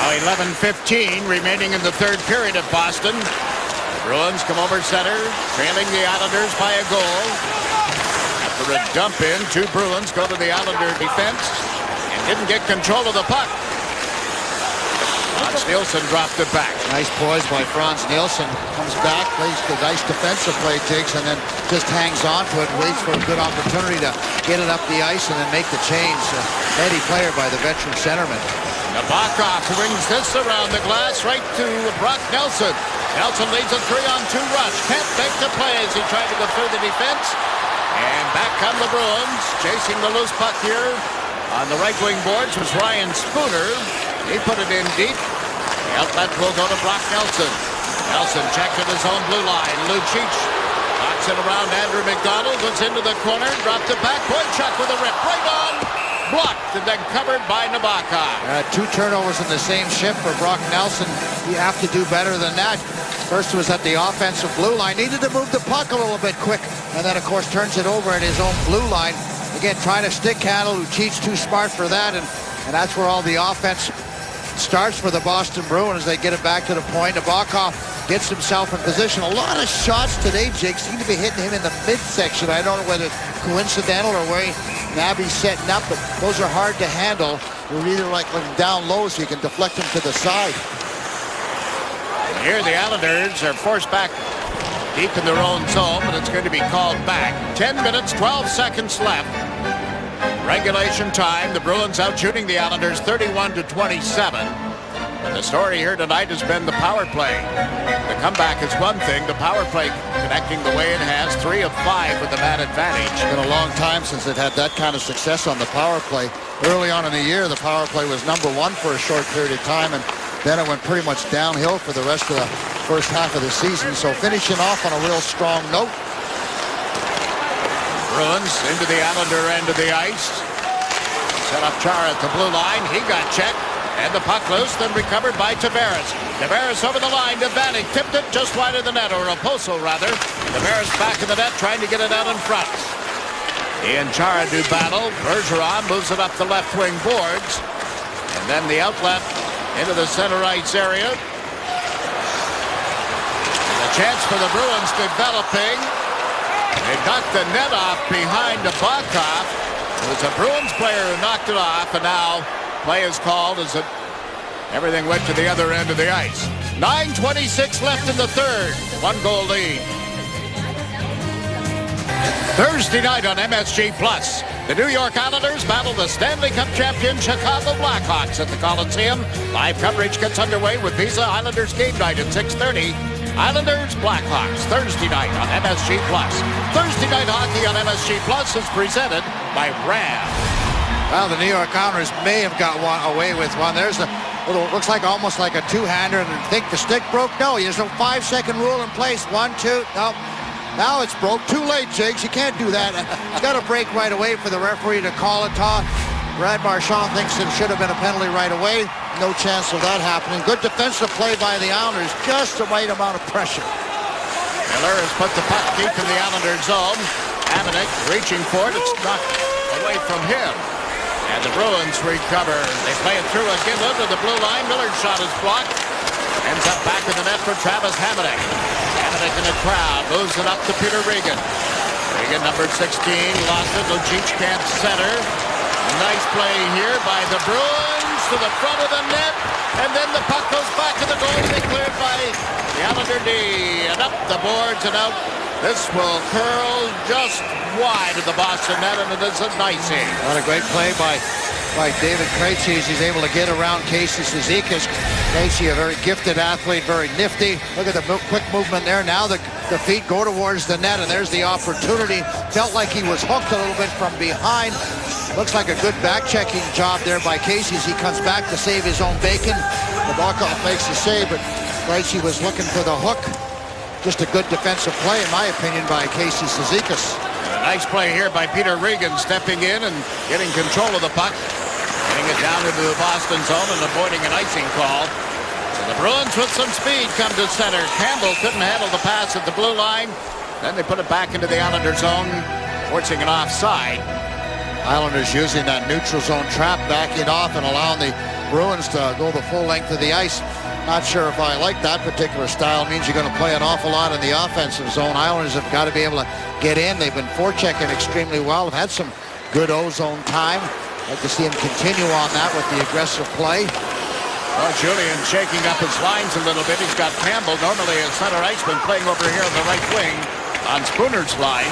Now 11:15 remaining in the third period at Boston. The Bruins come over center, trailing the Islanders by a goal. After a dump in, two Bruins go to the Islander defense and didn't get control of the puck. Franz Nielsen dropped it back. Nice poise by Franz Nielsen. Comes back, plays the nice defensive play, Jigs, and then just hangs on to it, waits for a good opportunity to get it up the ice and then make the change. Heady player by the veteran centerman. Nabokov brings this around the glass right to Brock Nelson. Nelson leads a 3-on-2 rush. Can't make the play as he tried to go through the defense. And back come the Bruins. Chasing the loose puck here on the right wing boards was Ryan Spooner. He put it in deep. The outlet will go to Brock Nelson. Nelson checked at his own blue line. Lucic knocks it around Andrew McDonald. Goes into the corner. Dropped it back. Boychuk with a rip. Right on. Blocked and then covered by Nabokov. 2 turnovers in the same shift for Brock Nelson. You have to do better than that. First was at the offensive blue line. Needed to move the puck a little bit quick. And then, of course, turns it over at his own blue line. Again, trying to stick handle. Lucic too smart for that. And that's where all the offense starts for the Boston Bruins as they get it back to the point. Nabokov gets himself in position. A lot of shots today, Jake, seem to be hitting him in the midsection. I don't know whether it's coincidental or where Nabby's setting up, but those are hard to handle. You're either like looking down low so you can deflect them to the side. Here the Islanders are forced back deep in their own zone, but it's going to be called back. 10 minutes, 12 seconds left. Regulation time. The Bruins out shooting the Islanders 31-27. And the story here tonight has been the power play. The comeback is one thing. The power play connecting the way it has. 3 of 5 with the man advantage. It's been a long time since it had that kind of success on the power play. Early on in the year, the power play was #1 for a short period of time, and then it went pretty much downhill for the rest of the first half of the season. So finishing off on a real strong note. Bruins into the Islander end of the ice. Set up Chara at the blue line. He got checked. And the puck loose, then recovered by Tavares. Tavares over the line to Vanek. Tipped it just wide of the net, or Oposo rather. Tavares back in the net, trying to get it out in front. He and Chara do battle. Bergeron moves it up the left wing boards. And then the outlet into the center ice area. And a chance for the Bruins developing. They knocked the net off behind Nabokov. It was a Bruins player who knocked it off, and now play is called as everything went to the other end of the ice. 9:26 left in the third. 1-goal lead. Thursday night on MSG Plus, the New York Islanders battle the Stanley Cup champion Chicago Blackhawks at the Coliseum. Live coverage gets underway with Visa Islanders game night at 6:30. Islanders Blackhawks Thursday night on MSG Plus. Thursday night hockey on MSG Plus is presented by RAM. Well, the New York Islanders may have got away with one. There's a little, looks like almost like a two-hander, and think the stick broke? No, there's no 5-second rule in place. 1, 2, no. Now it's broke. Too late, Jakes. You can't do that. It's got to break right away for the referee to call it. Brad Marchand thinks it should have been a penalty right away. No chance of that happening. Good defensive play by the Islanders. Just the right amount of pressure. Miller has put the puck deep in the Islanders zone. Hamonic reaching for it. It's knocked away from him. And the Bruins recover. They play it through again to the blue line. Miller's shot is blocked. Ends up back in the net for Travis Hamonic. Hamonic in the crowd. Moves it up to Peter Regan. Regan, number 16, lost it. Lucic can't center. Nice play here by the Bruins to the front of the net. And then the puck goes back to the goal. They cleared by the Islander D. And up the boards and out. This will curl just wide of the Boston net, and it is a nicing. What a great play by David Krejci. He's able to get around Casey Cizikas. Krejci, a very gifted athlete, very nifty. Look at the quick movement there. Now the feet go towards the net, and there's the opportunity. Felt like he was hooked a little bit from behind. Looks like a good back-checking job there by Casey as he comes back to save his own bacon. Nabokov makes the save, but Krejci was looking for the hook. Just a good defensive play, in my opinion, by Casey Cizikas. A nice play here by Peter Regan, stepping in and getting control of the puck. Getting it down into the Boston zone and avoiding an icing call. So the Bruins with some speed come to center. Campbell couldn't handle the pass at the blue line. Then they put it back into the Islander zone, forcing an offside. Islanders using that neutral zone trap, backing off and allowing the Bruins to go the full length of the ice. Not sure if I like that particular style. It means you're going to play an awful lot in the offensive zone. Islanders have got to be able to get in. They've been forechecking extremely well. Have had some good O-zone time. Like to see him continue on that with the aggressive play. Well, Julian shaking up his lines a little bit. He's got Campbell, normally a center iceman, playing over here on the right wing on Spooner's line.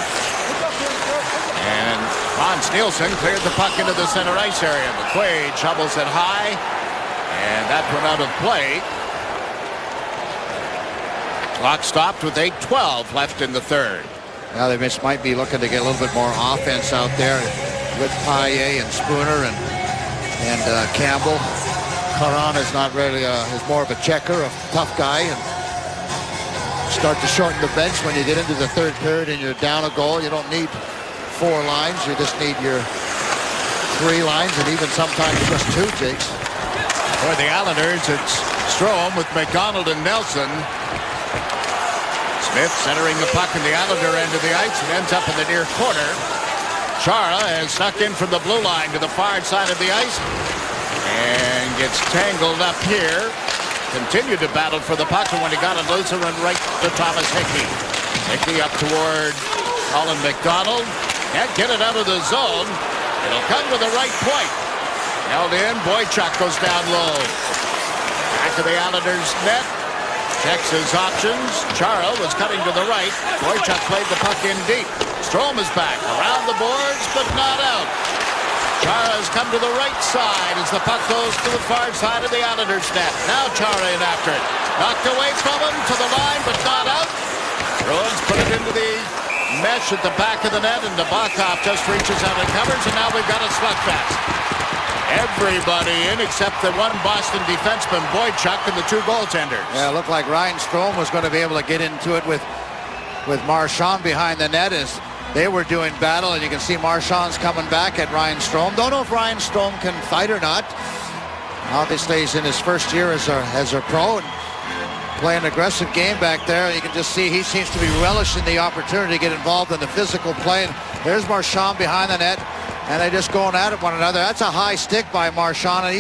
And Hans Nielsen cleared the puck into the center ice area. McQuaid shovels it high, and that went out of play. Clock stopped with 8:12 left in the third. Now they just might be looking to get a little bit more offense out there with Paille and Spooner and Campbell. Caron is not really is more of a checker, a tough guy, and start to shorten the bench when you get into the third period and you're down a goal. You don't need 4 lines, you just need your 3 lines, and even sometimes just 2, Jakes. For the Islanders, it's Strome with McDonald and Nelson. Smith centering the puck in the Islander end of the ice and ends up in the near corner. Chara has snuck in from the blue line to the far side of the ice and gets tangled up here. Continued to battle for the puck, and when he got it loose, it went right to Thomas Hickey. Hickey up toward Colin McDonald. Can't get it out of the zone. It'll come to the right point. Held in. Boychuk goes down low. Back to the Islanders' net. Checks his options. Chara was cutting to the right. Boychuk played the puck in deep. Strome is back. Around the boards, but not out. Chara has come to the right side as the puck goes to the far side of the Islanders' net. Now Chara in after it. Knocked away from him to the line, but not out. Bruins put it into the mesh at the back of the net, and Nabokov just reaches out and covers, and now we've got a slugfest. Everybody in except the one Boston defenseman, Boychuk, and the 2 goaltenders. Yeah, it looked like Ryan Strome was going to be able to get into it with Marchand behind the net as they were doing battle, and you can see Marchand's coming back at Ryan Strome. Don't know if Ryan Strome can fight or not. Obviously, he's in his first year as a pro and playing an aggressive game back there. You can just see he seems to be relishing the opportunity to get involved in the physical play. And there's Marchand behind the net, and they're just going at it one another. That's a high stick by Marchand, and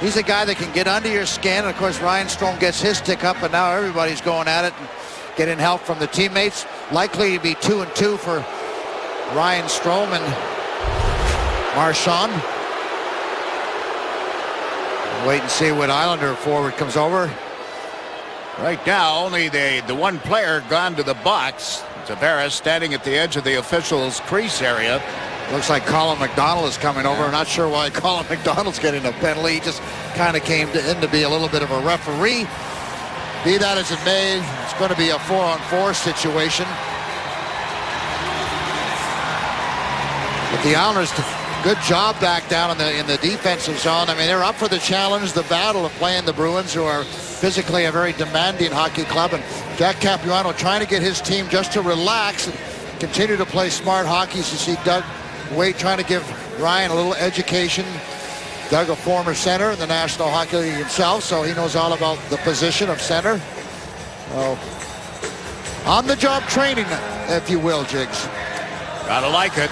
he's a guy that can get under your skin. And of course, Ryan Strome gets his stick up, and now everybody's going at it and getting help from the teammates. Likely to be 2-2 for Ryan Strome and Marchand. Wait and see what Islander forward comes over. Right now, only the one player gone to the box. Tavares standing at the edge of the officials' crease area. Looks like Colin McDonald is coming over. I'm not sure why Colin McDonald's getting a penalty. He just kind of came in to be a little bit of a referee. Be that as it may, it's going to be a 4-on-4 situation. But the Islanders, good job back down in the defensive zone. I mean, they're up for the challenge, the battle of playing the Bruins, who are physically a very demanding hockey club. And Jack Capuano trying to get his team just to relax and continue to play smart hockey. As you see Doug Weight trying to give Ryan a little education. Doug, a former center in the National Hockey League himself, so he knows all about the position of center. On-the-job training, if you will, Jigs. Gotta like it.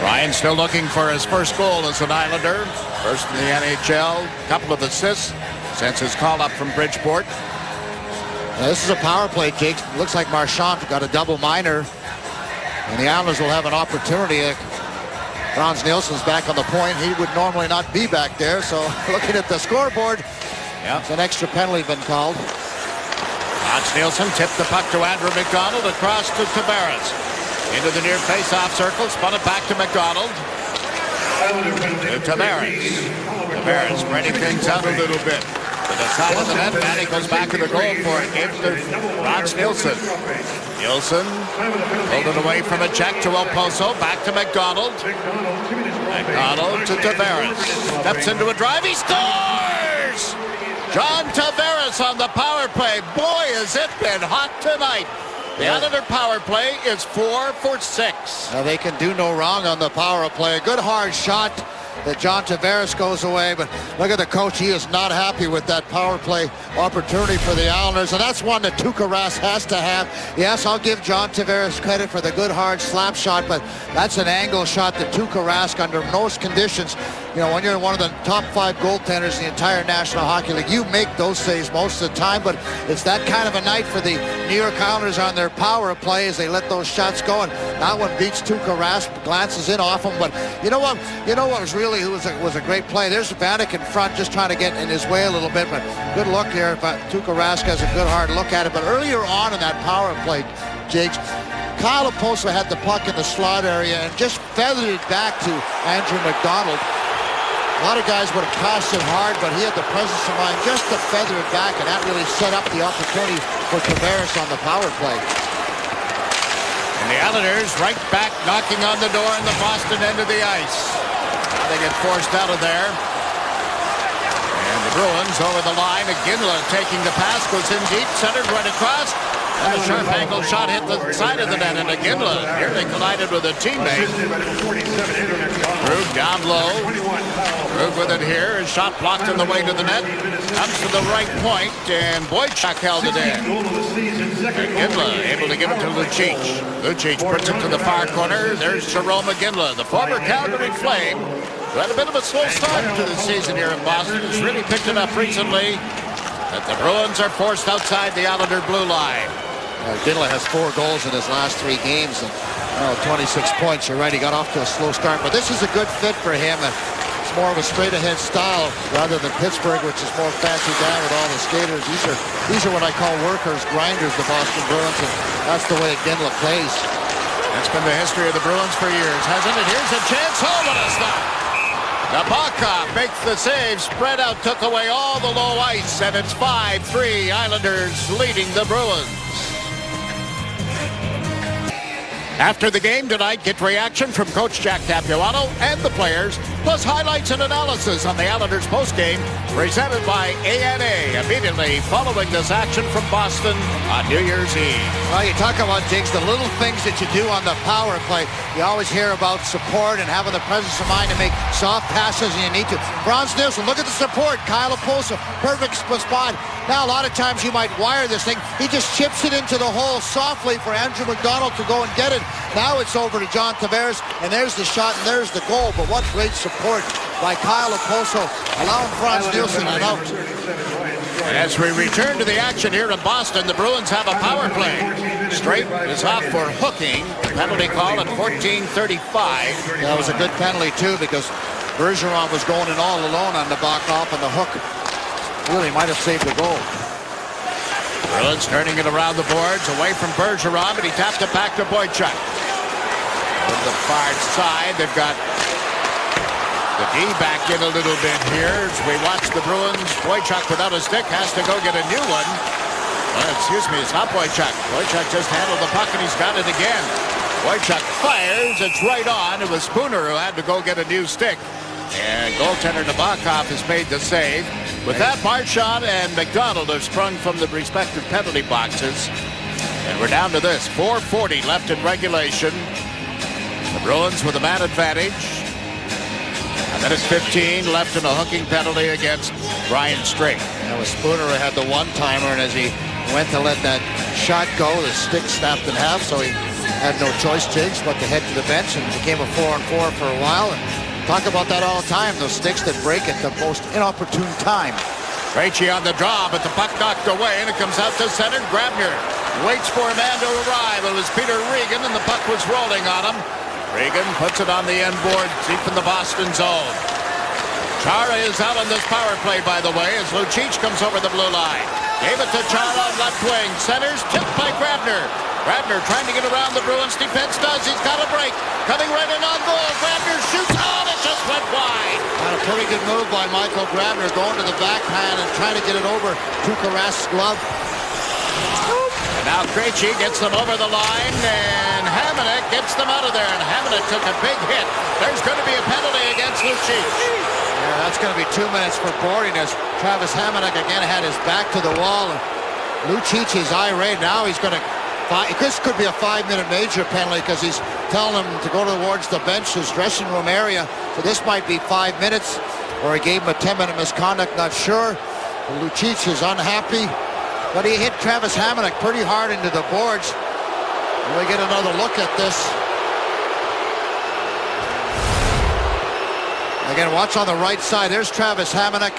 Ryan still looking for his first goal as an Islander. First in the NHL. Couple of assists since his call-up from Bridgeport. Now, this is a power play, Jake. Looks like Marchand got a double minor. And the Islanders will have an opportunity. Frans Nielsen's back on the point. He would normally not be back there. So looking at the scoreboard, it's an extra penalty been called. Frans Nielsen tipped the puck to Andrew McDonald across to Tavares. Into the near face-off circle, spun it back to McDonald. To Tavares. Tavares spreading things out a little bit. To the side of the net, Manny goes back to the goal for it. Gave to Frans Nielsen. Nielsen pulled it away from a check to El Pozo. Back to McDonald. McDonald to Tavares. Steps into a drive. He scores! John Tavares on the power play. Boy, has it been hot tonight. The Islander power play is 4 for 6. Now they can do no wrong on the power play. A good hard shot that John Tavares goes away, but look at the coach. He is not happy with that power play opportunity for the Islanders, and that's one that Tuukka Rask has to have. Yes, I'll give John Tavares credit for the good hard slap shot, but that's an angle shot that Tuukka Rask, under most conditions, you know, when you're one of the top 5 goaltenders in the entire National Hockey League, you make those saves most of the time, but it's that kind of a night for the New York Islanders on their power play as they let those shots go, and that one beats Tuukka Rask, glances in off him. But you know what was really really was a great play. There's Vanek in front just trying to get in his way a little bit, but good look here. But Tuukka Rask has a good hard look at it. But earlier on in that power play, Jakes, Kyle Okposo had the puck in the slot area and just feathered it back to Andrew McDonald. A lot of guys would have passed it hard, but he had the presence of mind just to feather it back, and that really set up the opportunity for Tavares on the power play. And the Islanders right back knocking on the door in the Boston end of the ice. Now they get forced out of there. And the Bruins over the line. Iginla taking the pass, goes in deep, centered right across. And a sharp angle shot hit the side of the net, and Iginla nearly collided with a teammate. Krug down low. Krug with it here. His shot blocked on the way to the net. Comes to the right point, and Boychuk held it in. Iginla able to give it to Lucic. Lucic puts it to the far corner. There's Jarome Iginla, the former Calgary Flame, who had a bit of a slow start to the season here in Boston. Has really picked it up recently. But the Bruins are forced outside the Islander blue line. Iginla has 4 goals in his last 3 games and 26 points. You're right, he got off to a slow start, but this is a good fit for him. It's more of a straight-ahead style rather than Pittsburgh, which is more fancy down with all the skaters. These are what I call workers, grinders, the Boston Bruins, and that's the way Iginla plays. That's been the history of the Bruins for years, hasn't it? Here's a chance. Oh, what a stop! Nabokov makes the save, spread out, took away all the low ice, and it's 5-3, Islanders leading the Bruins. After the game tonight, get reaction from Coach Jack Capuano and the players, plus highlights and analysis on the Islanders postgame, presented by ANA, immediately following this action from Boston on New Year's Eve. Well, you talk about, Diggs, the little things that you do on the power play. You always hear about support and having the presence of mind to make soft passes when you need to. Franz Nielsen, look at the support. Kyle Okposo, perfect spot. Now, a lot of times you might wire this thing. He just chips it into the hole softly for Andrew McDonald to go and get it. Now it's over to John Tavares, and there's the shot, and there's the goal. But what great support by Kyle Okposo, allowing Franz Nielsen an out. As we return to the action here in Boston, the Bruins have a power play. Straight is off for hooking. Penalty call at 14:35. That was a good penalty, too, because Bergeron was going in all alone on the Nabokov, and the hook really might have saved the goal. Bruins turning it around the boards, away from Bergeron, but he tapped it back to Boychuk. On the far side, they've got the D back in a little bit here. As we watch the Bruins, Boychuk without a stick has to go get a new one. Well, excuse me, it's not Boychuk. Boychuk just handled the puck, and he's got it again. Boychuk fires, it's right on. It was Spooner who had to go get a new stick. And goaltender Nabokov has made the save. With that, Marchand and McDonald have sprung from the respective penalty boxes. And we're down to this, 4:40 left in regulation. The Bruins with a man advantage. A minute 15 left in a hooking penalty against Brian Strait. That was Spooner who had the one-timer, and as he went to let that shot go, the stick snapped in half, so he had no choice, Jakes, but to head to the bench, and became a 4-on-4 for a while. And talk about that all the time, those sticks that break at the most inopportune time. Krejci on the draw, but the puck knocked away, and it comes out to center. Grabner waits for a man to arrive. It was Peter Regan, and the puck was rolling on him. Regan puts it on the end board, deep in the Boston zone. Chara is out on this power play, by the way, as Lucic comes over the blue line. Gave it to Chara on left wing. Centers, tipped by Grabner. Grabner trying to get around the Bruins defense. He's got a break. Coming right in on goal. Grabner shoots. Oh, it just went wide. And a pretty good move by Michael Grabner, going to the backhand and trying to get it over Tuukka Rask's glove. And now Krejci gets them over the line, and Hamonic gets them out of there. And Hamonic took a big hit. There's going to be a penalty against Lucic. Yeah, that's going to be 2 minutes for boarding as Travis Hamonic again had his back to the wall. And Lucic is irate. Now he's going to... This could be a 5-minute major penalty because he's telling him to go towards the bench, his dressing room area. So this might be 5 minutes, or he gave him a 10-minute misconduct, not sure. But Lucic is unhappy, but he hit Travis Hamonic pretty hard into the boards. And we get another look at this. Again, watch on the right side. There's Travis Hamonic.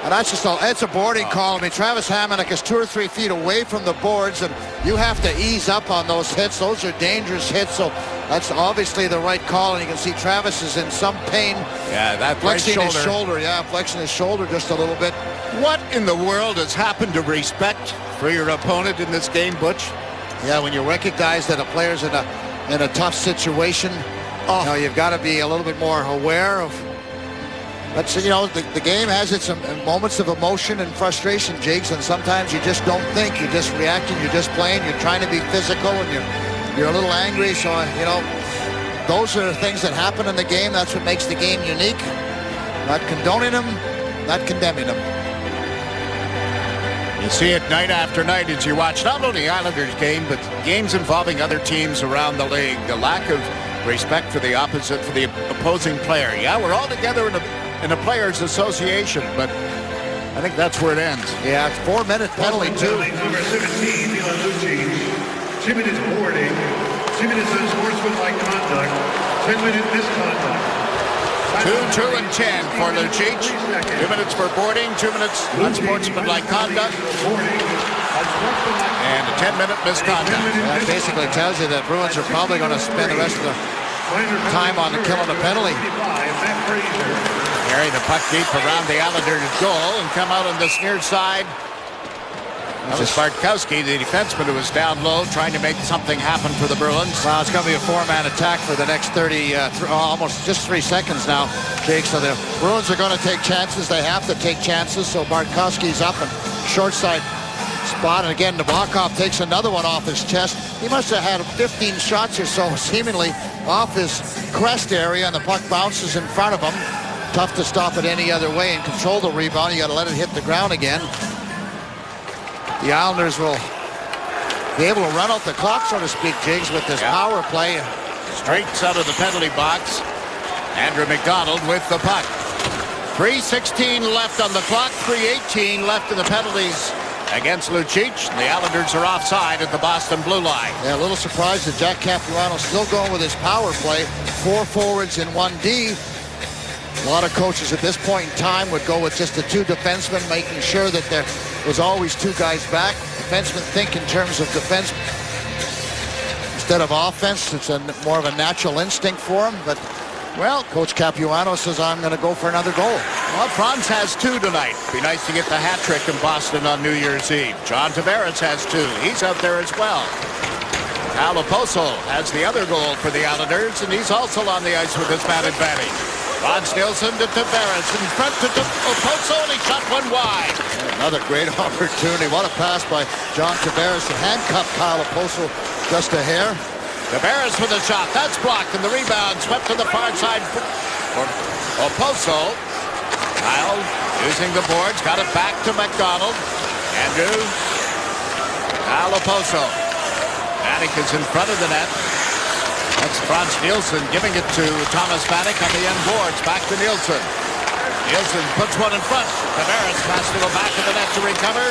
And that's just it's a boarding call. I mean, Travis Hamonic is 2 or 3 feet away from the boards, and you have to ease up on those hits. Those are dangerous hits. So That's obviously the right call, and you can see Travis is in some pain. Yeah, that right flexing shoulder. his shoulder. Yeah, flexing his shoulder just a little bit. What in the world has happened to respect for your opponent in this game, Butch? Yeah, when you recognize that a player's in a tough situation, you know, you've got to be a little bit more aware of. But you know, the game has its moments of emotion and frustration, Jigs, and sometimes you just don't think. You're just reacting. You're just playing. You're trying to be physical, and you're a little angry. So you know, those are things that happen in the game. That's what makes the game unique. Not condoning them, not condemning them. You see it night after night as you watch not only Islanders game, but games involving other teams around the league. The lack of respect for the opposite, for the opposing player. Yeah, we're all together in a players' association, but I think that's where it ends. Yeah, it's 4-minute penalty too. Number 17, Milan Lucic. 2 minutes boarding. 2 minutes unsportsmanlike conduct. 10-minute misconduct. 2 and 10 for Lucic. 2 minutes for boarding, 2 minutes unsportsmanlike conduct, and a 10-minute misconduct. That basically tells you that Bruins are probably going to spend the rest of the time on killing the penalty. Carry the puck deep around the Islanders' goal and come out on this near side. That was Bartkowski, the defenseman, who was down low trying to make something happen for the Bruins. Well, it's going to be a 4-man attack for the next almost just 3 seconds now, Jake. So the Bruins are going to take chances. They have to take chances. So Bartkowski's up and short side spot. And again, Nabokov takes another one off his chest. He must have had 15 shots or so seemingly off his crest area, and the puck bounces in front of him. Tough to stop it any other way and control the rebound. You got to let it hit the ground again. The Islanders will be able to run out the clock, so to speak, Jigs, with this power play. Straight out of the penalty box. Andrew McDonald with the puck. 3:16 left on the clock. 3:18 left in the penalties against Lucic. The Islanders are offside at the Boston blue line. Yeah, a little surprised that Jack Capuano still going with his power play. 4 forwards and 1 D. A lot of coaches at this point in time would go with just the 2 defensemen, making sure that there was always 2 guys back. Defensemen think in terms of defense instead of offense. It's more of a natural instinct for him. But, well, Coach Capuano says, I'm going to go for another goal. Well, Franz has 2 tonight. Be nice to get the hat trick in Boston on New Year's Eve. John Tavares has 2. He's out there as well. Kyle Okposo has the other goal for the Islanders, and he's also on the ice with his man advantage. Frans Nielsen to Tavares, in front to Okposo, and he shot one wide. Another great opportunity. What a pass by John Tavares to handcuff Kyle Okposo just a hair. Tavares with a shot. That's blocked, and the rebound swept to the far side for Okposo. Kyle using the boards, got it back to McDonald. Andrew. Kyle Okposo. Vanek is in front of the net. That's Frans Nielsen giving it to Thomas Vanek on the end boards. Back to Nielsen. Nielsen puts one in front. Tavares has to go back to the net to recover.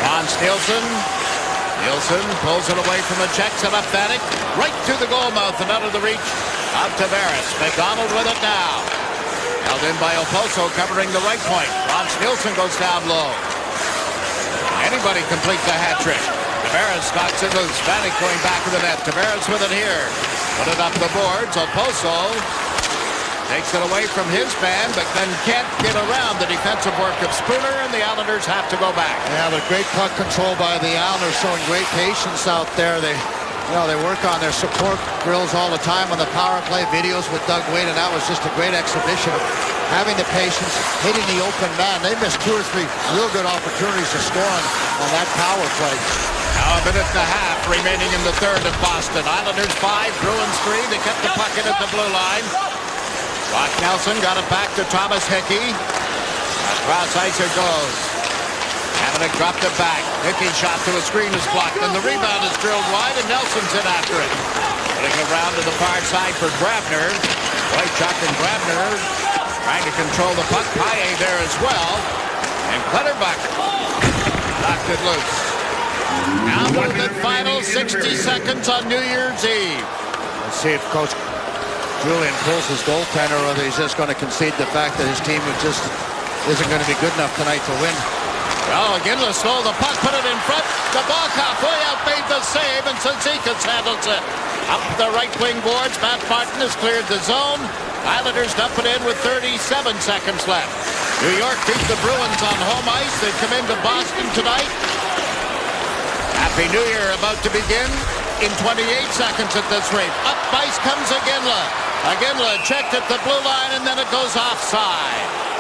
Frans Nielsen. Nielsen pulls it away from the check. Set up Vanek. Right to the goal mouth and out of the reach of Tavares. McDonald with it now. Held in by Okposo covering the right point. Frans Nielsen goes down low. Anybody complete the hat trick. Tavares knocks it loose. Vanek going back to the net. Tavares with it here. Put it up the boards. Okposo takes it away from his man, but then can't get around the defensive work of Spooner, and the Islanders have to go back. Yeah, but great puck control by the Islanders, showing great patience out there. They work on their support drills all the time on the power play videos with Doug Weight, and that was just a great exhibition of having the patience, hitting the open man. They missed 2 or 3 real good opportunities to score on that power play. Now a minute and a half remaining in the third of Boston. Islanders 5, Bruins 3. They kept the puck in at the blue line. Brock Nelson got it back to Thomas Hickey. Across ice it goes. Hamonic dropped it back. Hickey's shot to a screen is blocked, and the rebound is drilled wide, and Nelson's in after it. Putting it around to the far side for Grabner. Wychuk and Grabner trying to control the puck. Paille there as well. And Clutterbuck knocked it loose. Now to the final 60 seconds on New Year's Eve. Let's see if Coach Julian pulls his goaltender, or he's just going to concede the fact that his team isn't going to be good enough tonight to win. Oh, Ginla stole the puck, put it in front. Nabokov way out made the save, and Cizikas handles it. Up the right wing boards, Matt Martin has cleared the zone. Islanders dump it in with 37 seconds left. New York beat the Bruins on home ice. They come into Boston tonight. Happy New Year about to begin in 28 seconds at this rate. Up ice comes Ginla. Ginla checked at the blue line, and then it goes offside.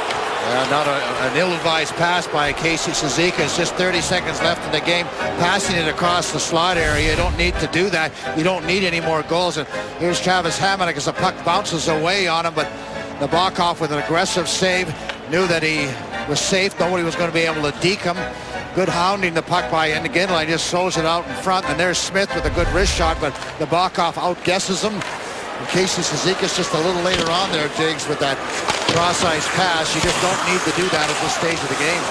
Not an ill-advised pass by Casey Cizikas. Just 30 seconds left in the game. Passing it across the slot area. You don't need to do that. You don't need any more goals. And here's Travis Hamonic as the puck bounces away on him. But Nabokov with an aggressive save. Knew that he was safe. Nobody was going to be able to deke him. Good hounding the puck by Ginla. He just throws it out in front. And there's Smith with a good wrist shot. But Nabokov outguesses him. And Casey Cizikas just a little later on there, Jigs, with that cross-ice pass. You just don't need to do that at this stage of the game.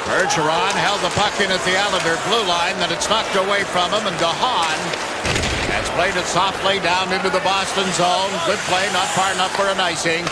Bergeron held the puck in at the Islander blue line, then it's knocked away from him, and DeHaan has played it softly down into the Boston zone. Good play, not far enough for an icing.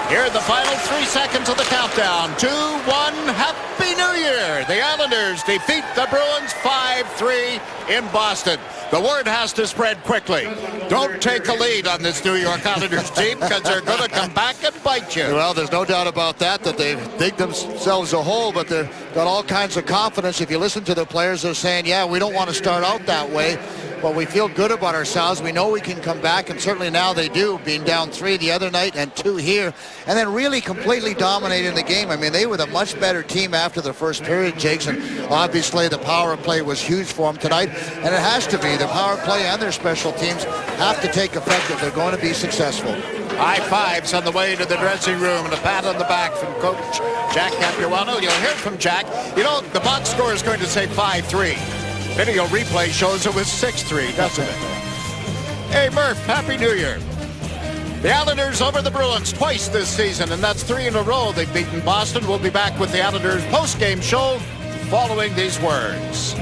Here are the final 3 seconds of the countdown. 2-1, Happy New Year! The Islanders defeat the Bruins 5-3 in Boston. The word has to spread quickly. Don't take a lead on this New York Islanders team, because they're going to come back and bite you. Well, there's no doubt about that they've digged themselves a hole, but they've got all kinds of confidence. If you listen to the players, they're saying, yeah, we don't want to start out that way, but we feel good about ourselves. We know we can come back, and certainly now they do, being down 3 the other night and 2 here, and then really completely dominating the game. I mean, they were the much better team after the first period, Jakes, and obviously the power play was huge for them tonight, and it has to be. The power play and their special teams have to take effect if they're going to be successful. High fives on the way to the dressing room, and a pat on the back from Coach Jack Capuano. You'll hear from Jack. You know, the box score is going to say 5-3. Video replay shows it was 6-3, doesn't it? Hey, Murph, Happy New Year. The Islanders over the Bruins twice this season, and that's 3 in a row they've beaten Boston. We'll be back with the Islanders post-game show following these words.